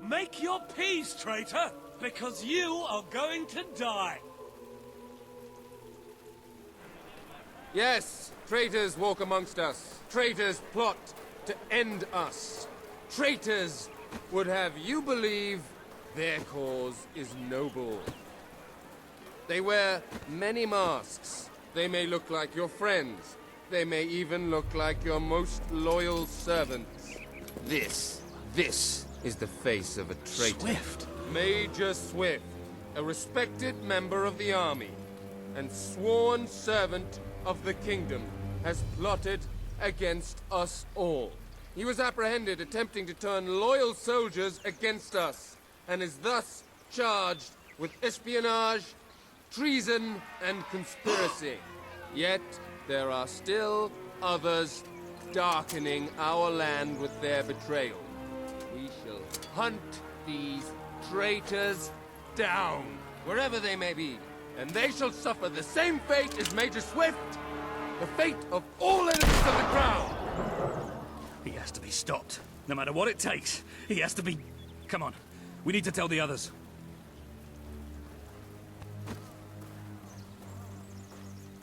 Make your peace, traitor, because you are going to die. Yes, traitors walk amongst us. Traitors plot to end us. Traitors would have you believe their cause is noble. They wear many masks. They may look like your friends. They may even look like your most loyal servants. This is the face of a traitor. Swift. Major Swift, a respected member of the army and sworn servant of the kingdom, has plotted against us all. He was apprehended attempting to turn loyal soldiers against us, and is thus charged with espionage, treason, and conspiracy. Yet, there are still others darkening our land with their betrayal. We shall hunt these traitors down, wherever they may be, and they shall suffer the same fate as Major Swift, the fate of all enemies of the crown. He has to be stopped. No matter what it takes, he has to be... Come on, we need to tell the others.